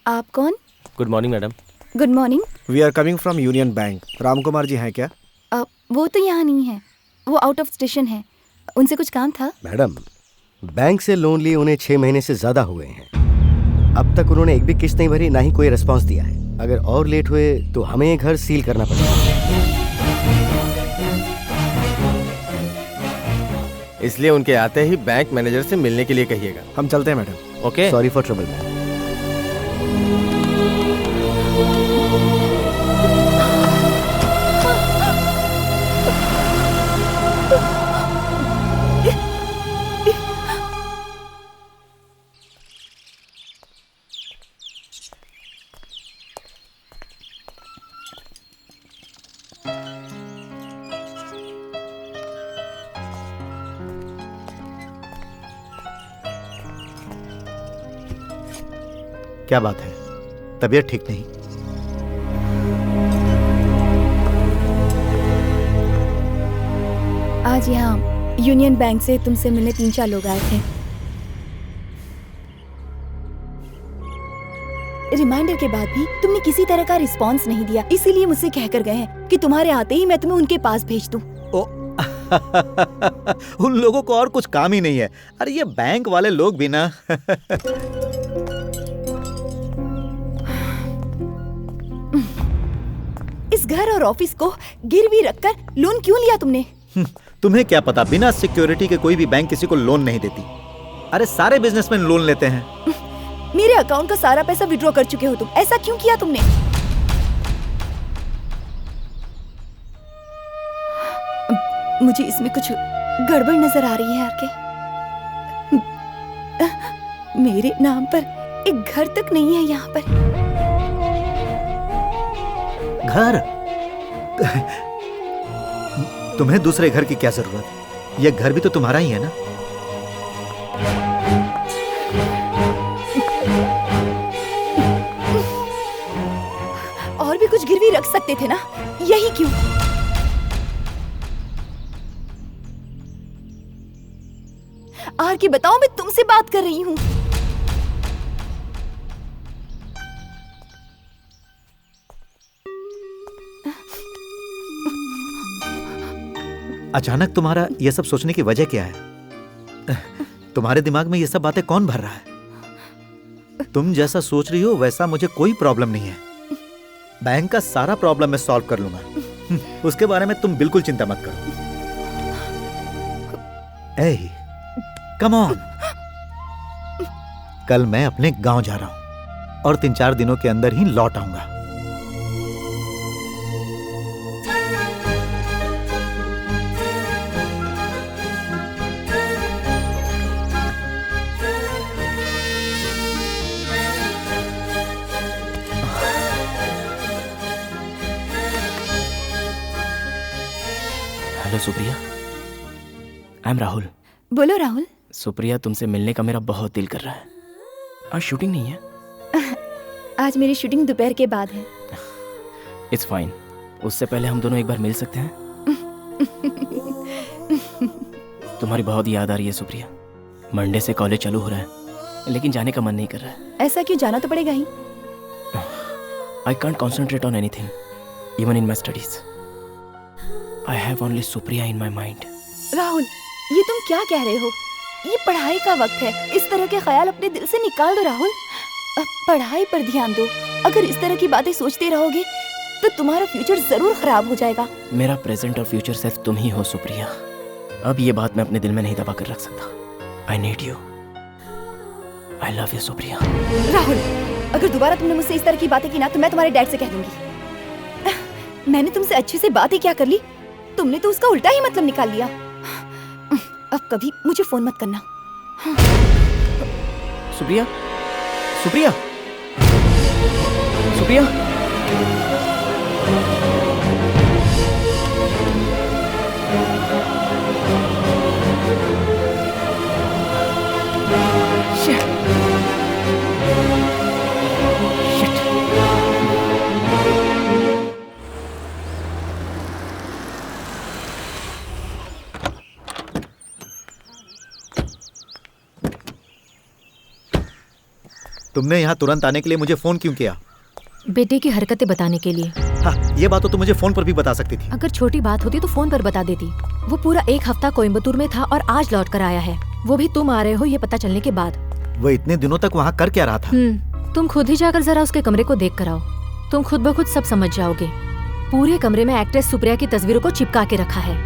आप कौन? Good morning madam. Good morning. We are coming from Union Bank. Ramkumar ji हैं क्या? वो तो यहाँ नहीं है, वो आउट ऑफ स्टेशन है। उनसे कुछ काम था? मैडम, बैंक से लोन लिए उन्हें 6 महीने से ज्यादा हुए हैं। अब तक उन्होंने एक भी किस्त नहीं भरी, ना ही कोई रिस्पांस दिया है। अगर और लेट हुए तो हमें ये घर सील करना पड़ेगा। इसलिए उनके आते ही बैंक मैनेजर से मिलने के लिए कहिएगा। हम चलते हैं madam. Okay. Sorry for trouble ma'am. क्या बात है? तबीयत ठीक नहीं? आज यहाँ यूनियन बैंक से तुमसे मिलने 3-4 लोग आए थे। रिमाइंडर के बाद भी तुमने किसी तरह का रिस्पांस नहीं दिया, इसीलिए मुझसे कहकर गए हैं कि तुम्हारे आते ही मैं तुम्हें उनके पास भेज दूं। उन लोगों को और कुछ काम ही नहीं है। अरे ये बैंक वाले लोग भी ना इस घर और ऑफिस को गिरवी रखकर लोन क्यों लिया तुमने? तुम्हें क्या पता, बिना सिक्योरिटी के कोई भी बैंक किसी को लोन नहीं देती। अरे सारे बिजनेसमैन लोन लेते हैं। मेरे अकाउंट का सारा पैसा विड्रॉ कर चुके हो तुम, ऐसा क्यों किया तुमने? मुझे इसमें कुछ गड़बड़ नजर आ रही है आरके। मेरे नाम पर एक घर तक नहीं है यहाँ पर। घर? तुम्हें दूसरे घर की क्या जरूरत? यह घर भी तो तुम्हारा ही है ना। और भी कुछ गिरवी रख सकते थे ना, यही क्यों? आर के बताओ, मैं तुमसे बात कर रही हूँ। अचानक तुम्हारा यह सब सोचने की वजह क्या है? तुम्हारे दिमाग में ये सब बातें कौन भर रहा है? तुम जैसा सोच रही हो वैसा मुझे कोई प्रॉब्लम नहीं है। बैंक का सारा प्रॉब्लम मैं सॉल्व कर लूंगा। उसके बारे में तुम बिल्कुल चिंता मत करो। ए, कम ऑन। कल मैं अपने गांव जा रहा हूं और 3-4 दिनों के अंदर ही लौट आऊंगा। Hello Supriya, I am Rahul. बोलो राहुल। सुप्रिया, तुमसे मिलने का मेरा बहुत दिल कर रहा है। आज शूटिंग नहीं है? आज मेरी शूटिंग दोपहर के बाद है। It's fine. उससे पहले हम दोनों एक बार मिल सकते हैं? तुम्हारी बहुत याद आ रही है सुप्रिया। मंडे से कॉलेज चालू हो रहा है, लेकिन जाने का मन नहीं कर रहा है। ऐसा क्यों? जाना तो पड़ेगा ही। I can't concentrate on anything, even in my studies. I have only Supriya in my mind. Rahul, ये तुम क्या कह रहे हो? ये पढ़ाई का वक्त है। इस तरह के ख्याल अपने दिल से निकाल दो राहुल। अब पढ़ाई पर ध्यान दो। अगर इस तरह की बातें सोचते रहोगे तो तुम्हारा फ्यूचर जरूर खराब हो जाएगा। मेरा प्रेजेंट और फ्यूचर सिर्फ तुम ही हो सुप्रिया। अब ये बात मैं अपने दिल में नहीं दबा कर रख सकता। I need you. I love you Supriya. Rahul, अगर दोबारा तुमने मुझसे इस तरह की बातें की ना तो मैं तुम्हारे डैड से कह दूंगी। मैंने तुमसे अच्छे से बात ही क्या कर ली, तुमने तो उसका उल्टा ही मतलब निकाल लिया। अब कभी मुझे फोन मत करना। सुप्रिया, सुप्रिया, सुप्रिया। तुमने यहाँ तुरंत आने के लिए मुझे फोन क्यों किया? बेटे की हरकतें बताने के लिए। हाँ, ये बात तो तुम मुझे फोन पर भी बता सकती थी। अगर छोटी बात होती तो फोन पर बता देती। वो पूरा एक हफ्ता कोयम्बतूर में था और आज लौट कर आया है। वो भी तुम आ रहे हो ये पता चलने के बाद। वो इतने दिनों तक वहाँ कर क्या रहा था? तुम खुद ही जाकर जरा उसके कमरे को देख कर आओ। तुम खुद ब खुद सब समझ जाओगे। पूरे कमरे में एक्ट्रेस सुप्रिया की तस्वीरों को चिपका के रखा है।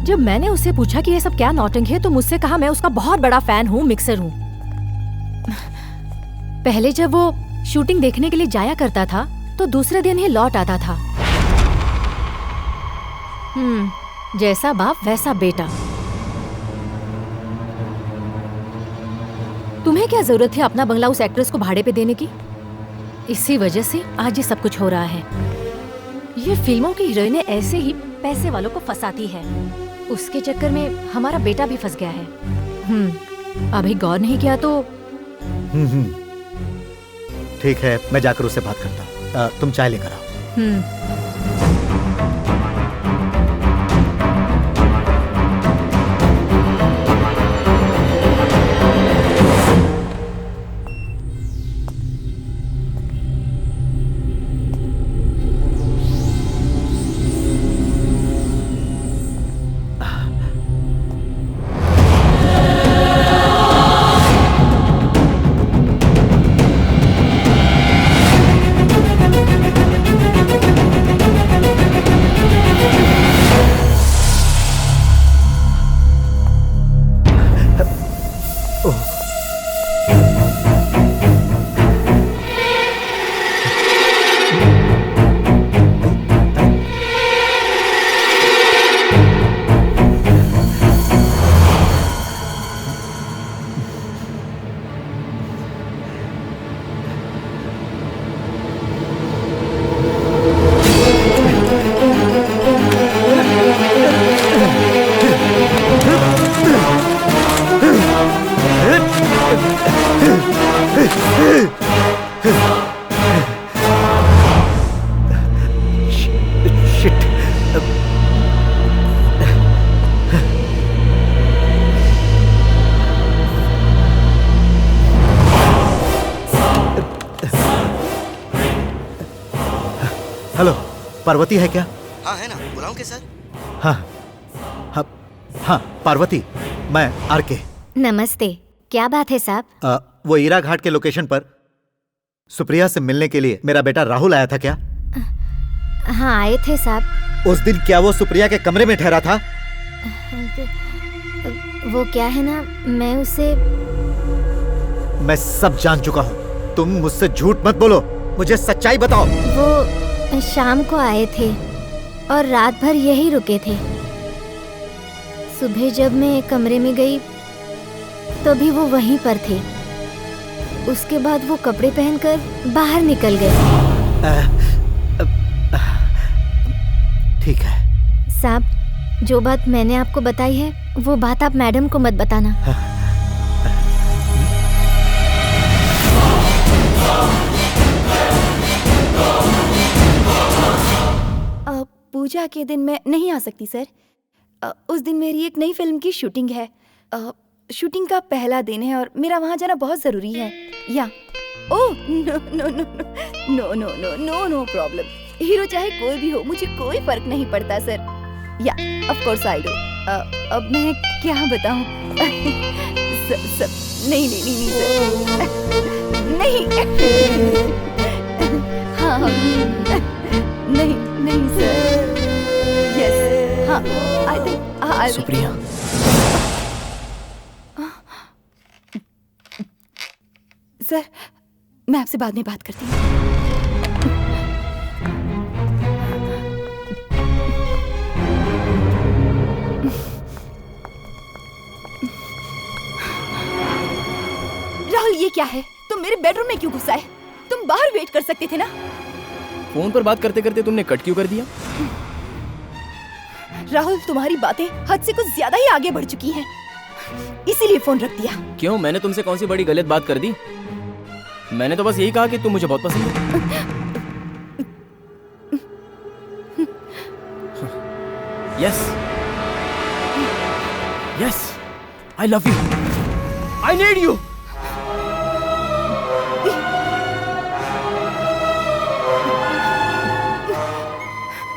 जब मैंने उससे पूछा कि ये सब क्या नौटंकी है तो मुझसे कहा मैं उसका बहुत बड़ा फैन हूँ, मिक्सर हूँ। पहले जब वो शूटिंग देखने के लिए जाया करता था तो दूसरे दिन ही लौट आता था। जैसा बाप वैसा बेटा। तुम्हें क्या जरूरत थी अपना बंगला उस एक्ट्रेस को भाड़े पे देने की? इसी वजह से आज ये सब कुछ हो रहा है। ये फिल्मों की हीरोइनें ऐसे ही पैसे वालों को फंसाती है। उसके चक्कर में हमारा बेटा भी फंस गया है। अभी गौर नहीं किया तो। ठीक है, मैं जाकर उससे बात करता हूँ। तुम चाय लेकर आओ। हेलो, पार्वती है क्या? हाँ है ना, बुलाऊं क्या सर? हाँ हाँ हाँ, पार्वती, मैं आरके। नमस्ते, क्या बात है साहब? वो ईरा घाट के लोकेशन पर सुप्रिया से मिलने के लिए मेरा बेटा राहुल आया था क्या? हाँ आए थे साहब। उस दिन क्या वो सुप्रिया के कमरे में ठहरा था? वो क्या है ना, मैं उसे। मैं सब जान चुका हूँ, तुम मुझसे झूठ मत बोलो, मुझे सच्चाई बताओ। वो शाम को आए थे और रात भर यही रुके थे। सुबह जब मैं कमरे में गई तो भी वो वहीं पर थे। उसके बाद वो कपड़े पहनकर बाहर निकल गए। ठीक है साहब, जो बात मैंने आपको बताई है वो बात आप मैडम को मत बताना। पूजा के दिन मैं नहीं आ सकती सर। उस दिन मेरी एक नई फिल्म की शूटिंग है। शूटिंग का पहला दिन है और मेरा वहाँ जाना बहुत जरूरी है। या oh no no no no no no no no problem. Hero चाहे कोई भी हो, मुझे कोई फर्क नहीं पड़ता सर। या ऑफ कोर्स आई डू। अब मैं क्या बताऊं? नहीं नहीं नहीं नहीं सर, नहीं। हाँ नहीं नहीं सर। यस हाँ, आई थिंक सुप्रिया, सर मैं आपसे बाद में बात करती हूँ। राहुल ये क्या है? तुम मेरे बेडरूम में क्यों घुसा है? तुम बाहर वेट कर सकते थे ना? फोन पर बात करते करते तुमने कट क्यों कर दिया? राहुल तुम्हारी बातें हद से कुछ ज्यादा ही आगे बढ़ चुकी हैं, इसीलिए फोन रख दिया। क्यों, मैंने तुमसे कौन सी बड़ी गलत बात कर दी? मैंने तो बस यही कहा कि तुम मुझे बहुत पसंद हो। Yes yes, I love you, I need you.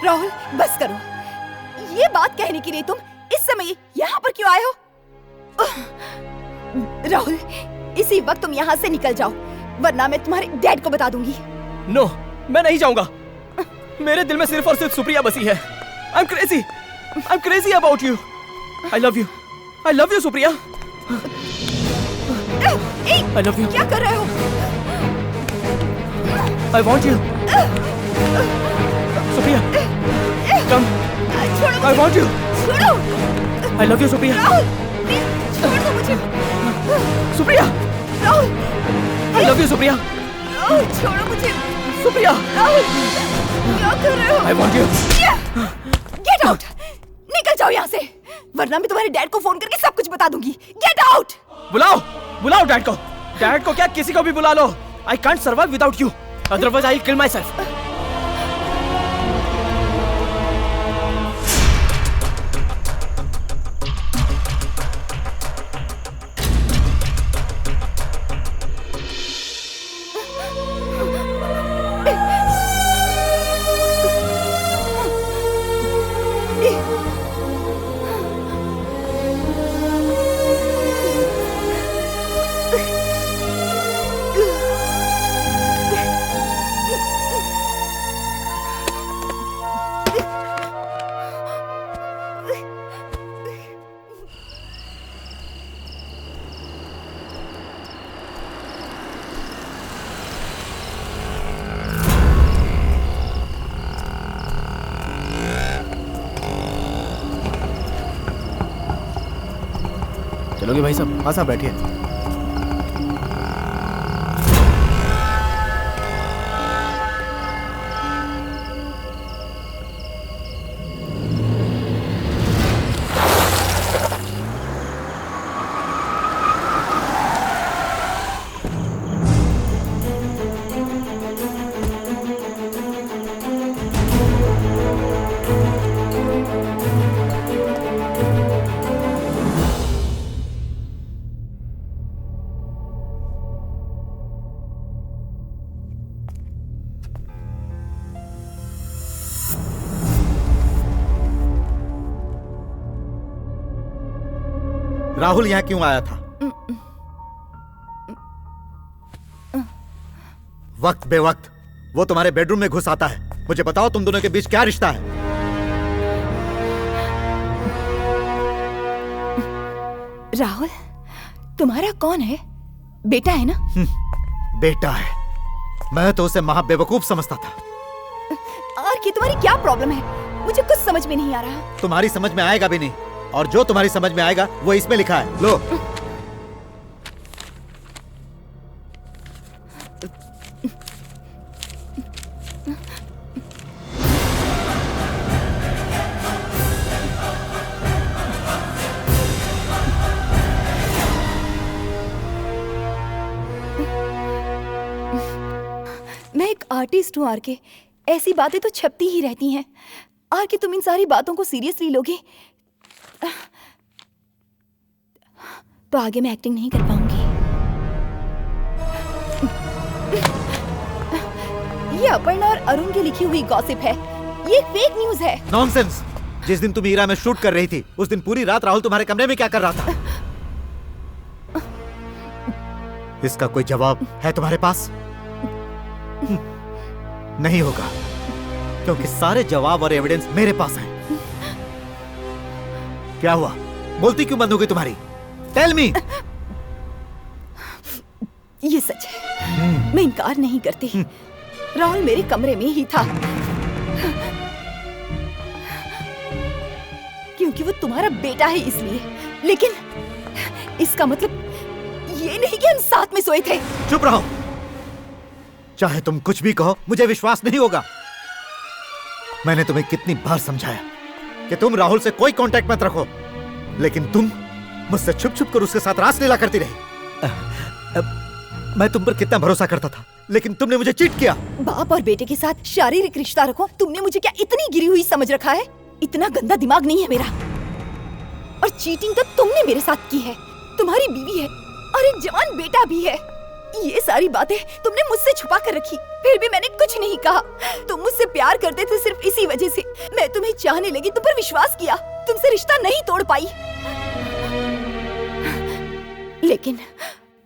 Rahul बस करो। ये बात कहने के लिए तुम इस समय यहाँ पर क्यों आए हो? राहुल इसी वक्त तुम यहाँ से निकल जाओ, वरना मैं तुम्हारे डैड को बता दूंगी। नो, मैं नहीं जाऊंगा। मेरे दिल में सिर्फ और सिर्फ सुप्रिया बसी है। I'm crazy about you. I love you Supriya. I love you. क्या कर रहे हो? I want you. Supriya, come. I want you. छोड़ो। I love you Supriya. Rahul, छोड़ दो मुझे। Supriya. Rahul, I love you Supriya. Rahul छोड़ो मुझे। सुप्रिया। राहुल, क्या कर रहे हो? I want you. Get out! निकल जाओ यहाँ से, वरना मैं तुम्हारे डैड को फोन करके सब कुछ बता दूंगी। Get out! बुलाओ डैड को। डैड को क्या, किसी को भी बुला लो। I can't survive without you. Otherwise I'll kill myself. चलोगे भाई साहब? हाँ साहब बैठिए। राहुल यहाँ क्यों आया था? वक्त बेवक्त वो तुम्हारे बेडरूम में घुस आता है। मुझे बताओ तुम दोनों के बीच क्या रिश्ता है? राहुल तुम्हारा कौन है? बेटा है ना? बेटा है। मैं तो उसे महा बेवकूफ समझता था। और कि तुम्हारी क्या प्रॉब्लम है? मुझे कुछ समझ में नहीं आ रहा। तुम्हारी समझ में आएगा भी नहीं, और जो तुम्हारी समझ में आएगा वो इसमें लिखा है। लो आर्टिस्ट हूँ आरके, ऐसी बातें तो छपती ही रहती हैं। आरके तुम इन सारी बातों को सीरियसली लोगे तो आगे मैं एक्टिंग नहीं कर पाऊंगी। ये अपर्णा और अरुण की लिखी हुई गॉसिप है, ये फेक न्यूज है। नॉनसेंस। जिस दिन तुम ईरा में शूट कर रही थी उस दिन पूरी रात राहुल तुम्हारे कमरे में क्या कर रहा था? इसका कोई जवाब है तुम्हारे पास? नहीं होगा, क्योंकि सारे जवाब और एविडेंस मेरे पास हैं। क्या हुआ? बोलती क्यों बंद हो गई तुम्हारी? Tell me. ये सच है, मैं इनकार नहीं करती। राहुल मेरे कमरे में ही था, क्योंकि वो तुम्हारा बेटा है इसलिए। लेकिन इसका मतलब ये नहीं कि हम साथ में सोए थे। चुप रहो। चाहे तुम कुछ भी कहो, मुझे विश्वास नहीं होगा। मैंने तुम्हें कितनी बार समझाया कि तुम राहुल से कोई कांटेक्ट मत रखो, लेकिन तुम मुझसे छुप छुप कर उसके साथ रासलीला करती रही। मैं तुम पर कितना भरोसा करता था, लेकिन तुमने मुझे चीट किया। बाप और बेटे के साथ शारीरिक रिश्ता रखो, तुमने मुझे क्या इतनी गिरी हुई समझ रखा है? इतना गंदा दिमाग नहीं है मेरा। और चीटिंग तो तुमने मेरे साथ की है, तुम्हारी बीवी है और एक जवान बेटा भी है। ये सारी बातें तुमने मुझसे छुपा कर रखी, फिर भी मैंने कुछ नहीं कहा। तुम मुझसे प्यार करते थे सिर्फ इसी वजह से। मैं तुम्हें चाहने लगी, तुम पर विश्वास किया, तुमसे रिश्ता नहीं तोड़ पाई। लेकिन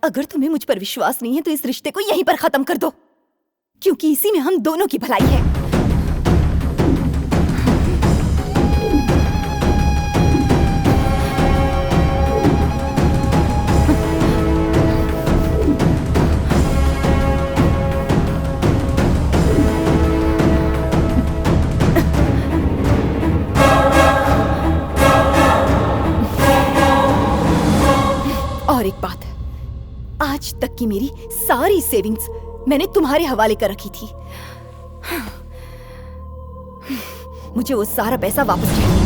अगर तुम्हें मुझ पर विश्वास नहीं है तो इस रिश्ते को यहीं पर खत्म कर दो, क्योंकि इसी में हम दोनों की भलाई है। और एक बात, आज तक की मेरी सारी सेविंग्स मैंने तुम्हारे हवाले कर रखी थी। मुझे वो सारा पैसा वापस चाहिए।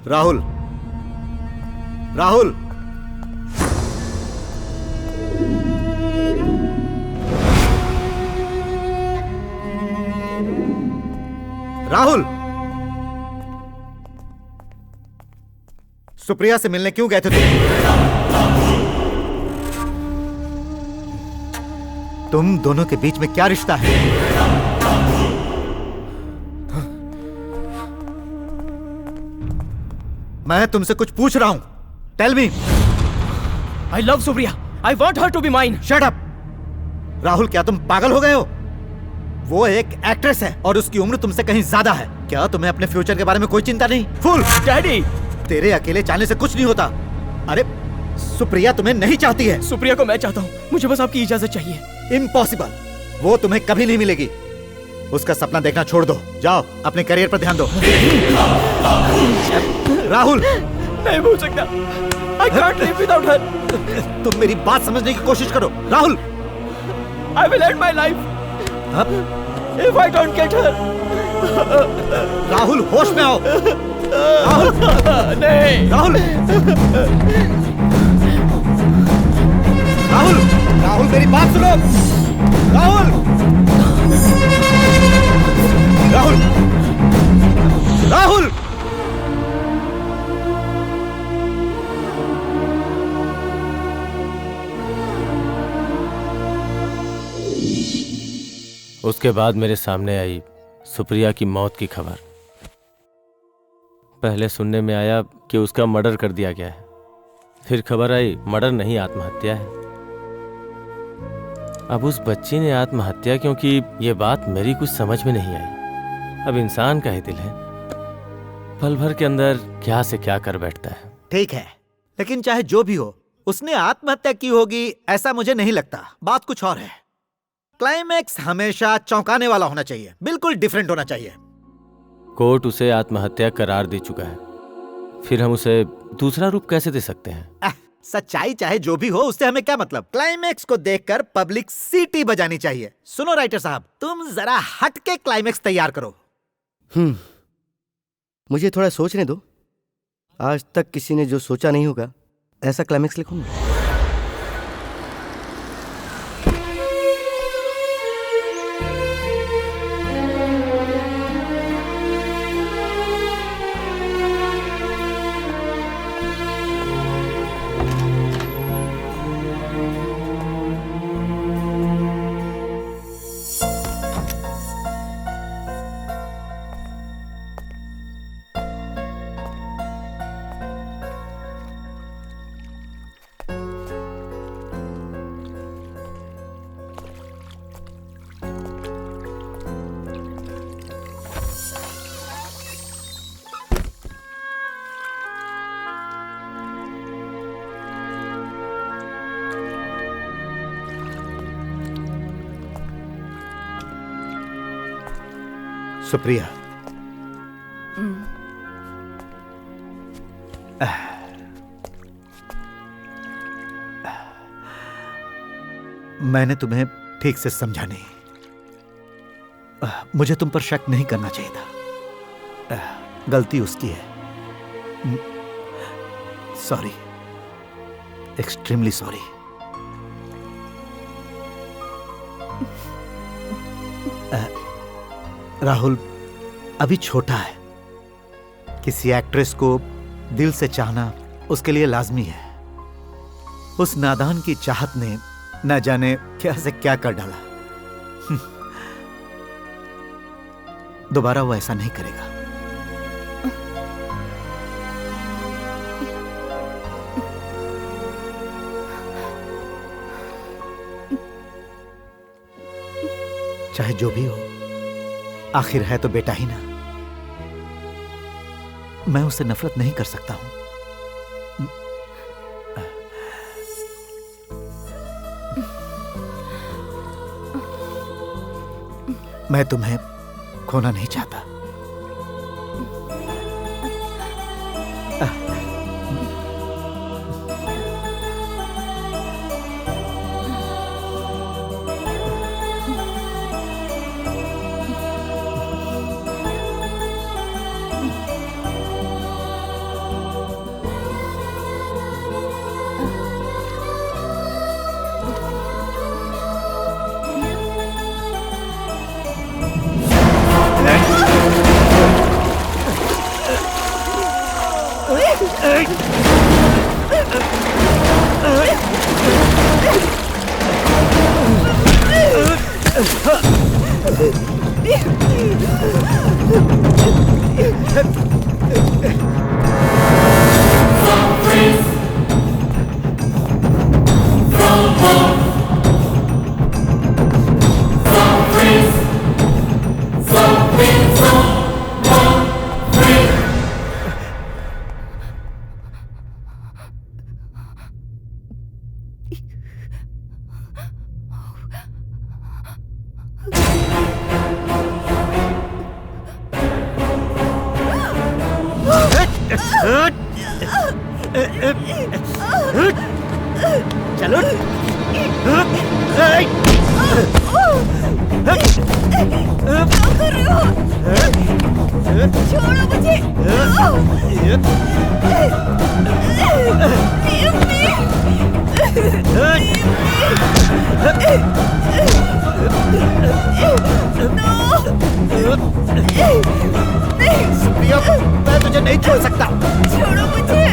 राहुल, राहुल, राहुल, सुप्रिया से मिलने क्यों गए थे तुम दोनों के बीच में क्या रिश्ता है? मैं तुमसे कुछ पूछ रहा हूं, tell me. I love Supriya, I want her to be mine. Shut up. Rahul, क्या तुम पागल हो गए हो? वो एक एक्ट्रेस है और उसकी उम्र तुमसे कहीं ज्यादा है। क्या तुम्हें अपने फ्यूचर के बारे में कोई चिंता नहीं? फूल। डैडी, तेरे अकेले चाहने से कुछ नहीं होता। अरे सुप्रिया तुम्हें नहीं चाहती है। सुप्रिया को मैं चाहता हूँ, मुझे बस आपकी इजाजत चाहिए। इम्पॉसिबल, वो तुम्हें कभी नहीं मिलेगी। उसका सपना देखना छोड़ दो, जाओ अपने करियर पर ध्यान दो। राहुल, नहीं भूल सकता। I can't live without her. तुम मेरी बात समझने की कोशिश करो। Rahul, I will end my life if I don't get her. Rahul, होश में आओ। राहुल, नहीं। राहुल, राहुल, राहुल, मेरी बात सुनो। राहुल, राहुल, राहुल। उसके बाद मेरे सामने आई सुप्रिया की मौत की खबर। पहले सुनने में आया कि उसका मर्डर कर दिया गया है, फिर खबर आई मर्डर नहीं, आत्महत्या है। अब उस बच्ची ने आत्महत्या क्योंकि ये बात मेरी कुछ समझ में नहीं आई। अब इंसान का ही दिल है, पल भर के अंदर क्या से क्या कर बैठता है। ठीक है, लेकिन चाहे जो भी हो, उसने आत्महत्या की होगी ऐसा मुझे नहीं लगता। बात कुछ और है। क्लाइमैक्स हमेशा चौंकाने वाला होना चाहिए, बिल्कुल डिफरेंट होना चाहिए। कोर्ट उसे आत्महत्या करार दे चुका है, फिर हम उसे दूसरा रूप कैसे दे सकते हैं? सच्चाई चाहे जो भी हो, उससे हमें क्या मतलब। क्लाइमैक्स को देखकर पब्लिक सीटी बजानी चाहिए। सुनो राइटर साहब, तुम जरा हट के क्लाइमैक्स तैयार करो। मुझे थोड़ा सोचने दो। आज तक किसी ने जो सोचा नहीं होगा ऐसा क्लाइमैक्स लिखूंगा। सुप्रिया, मैंने तुम्हें ठीक से समझा नहीं। मुझे तुम पर शक नहीं करना चाहिए था। गलती उसकी है। Sorry, extremely sorry. राहुल अभी छोटा है। किसी एक्ट्रेस को दिल से चाहना उसके लिए लाजमी है। उस नादान की चाहत ने न जाने क्या से क्या कर डाला। दोबारा वो ऐसा नहीं करेगा। चाहे जो भी हो, आखिर है तो बेटा ही ना। मैं उससे नफरत नहीं कर सकता हूं। मैं तुम्हें खोना नहीं चाहता। चलो क्या कर रहे हो? छोड़ो मुझे। सुप्रिया, मैं तुझे नहीं छोड़ सकता। छोड़ो मुझे।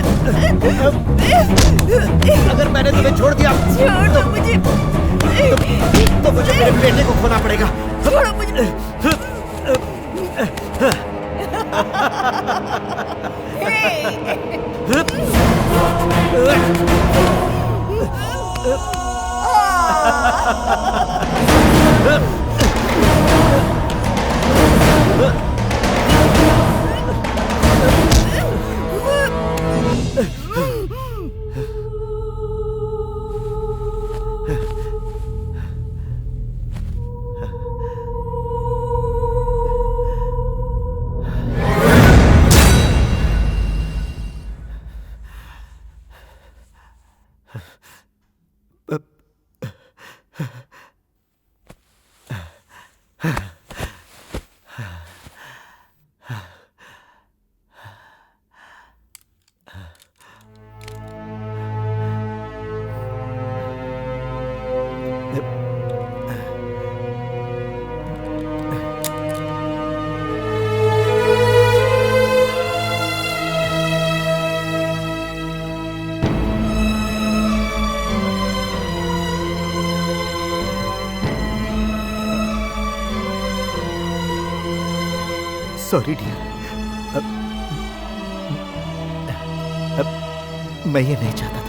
अगर मैंने तुम्हें छोड़ दिया छोड़ो मुझे। तो मुझे मेरे बेटे को खोना पड़ेगा। छोड़ो मुझे। सॉरी डियर, मैं ये नहीं चाहता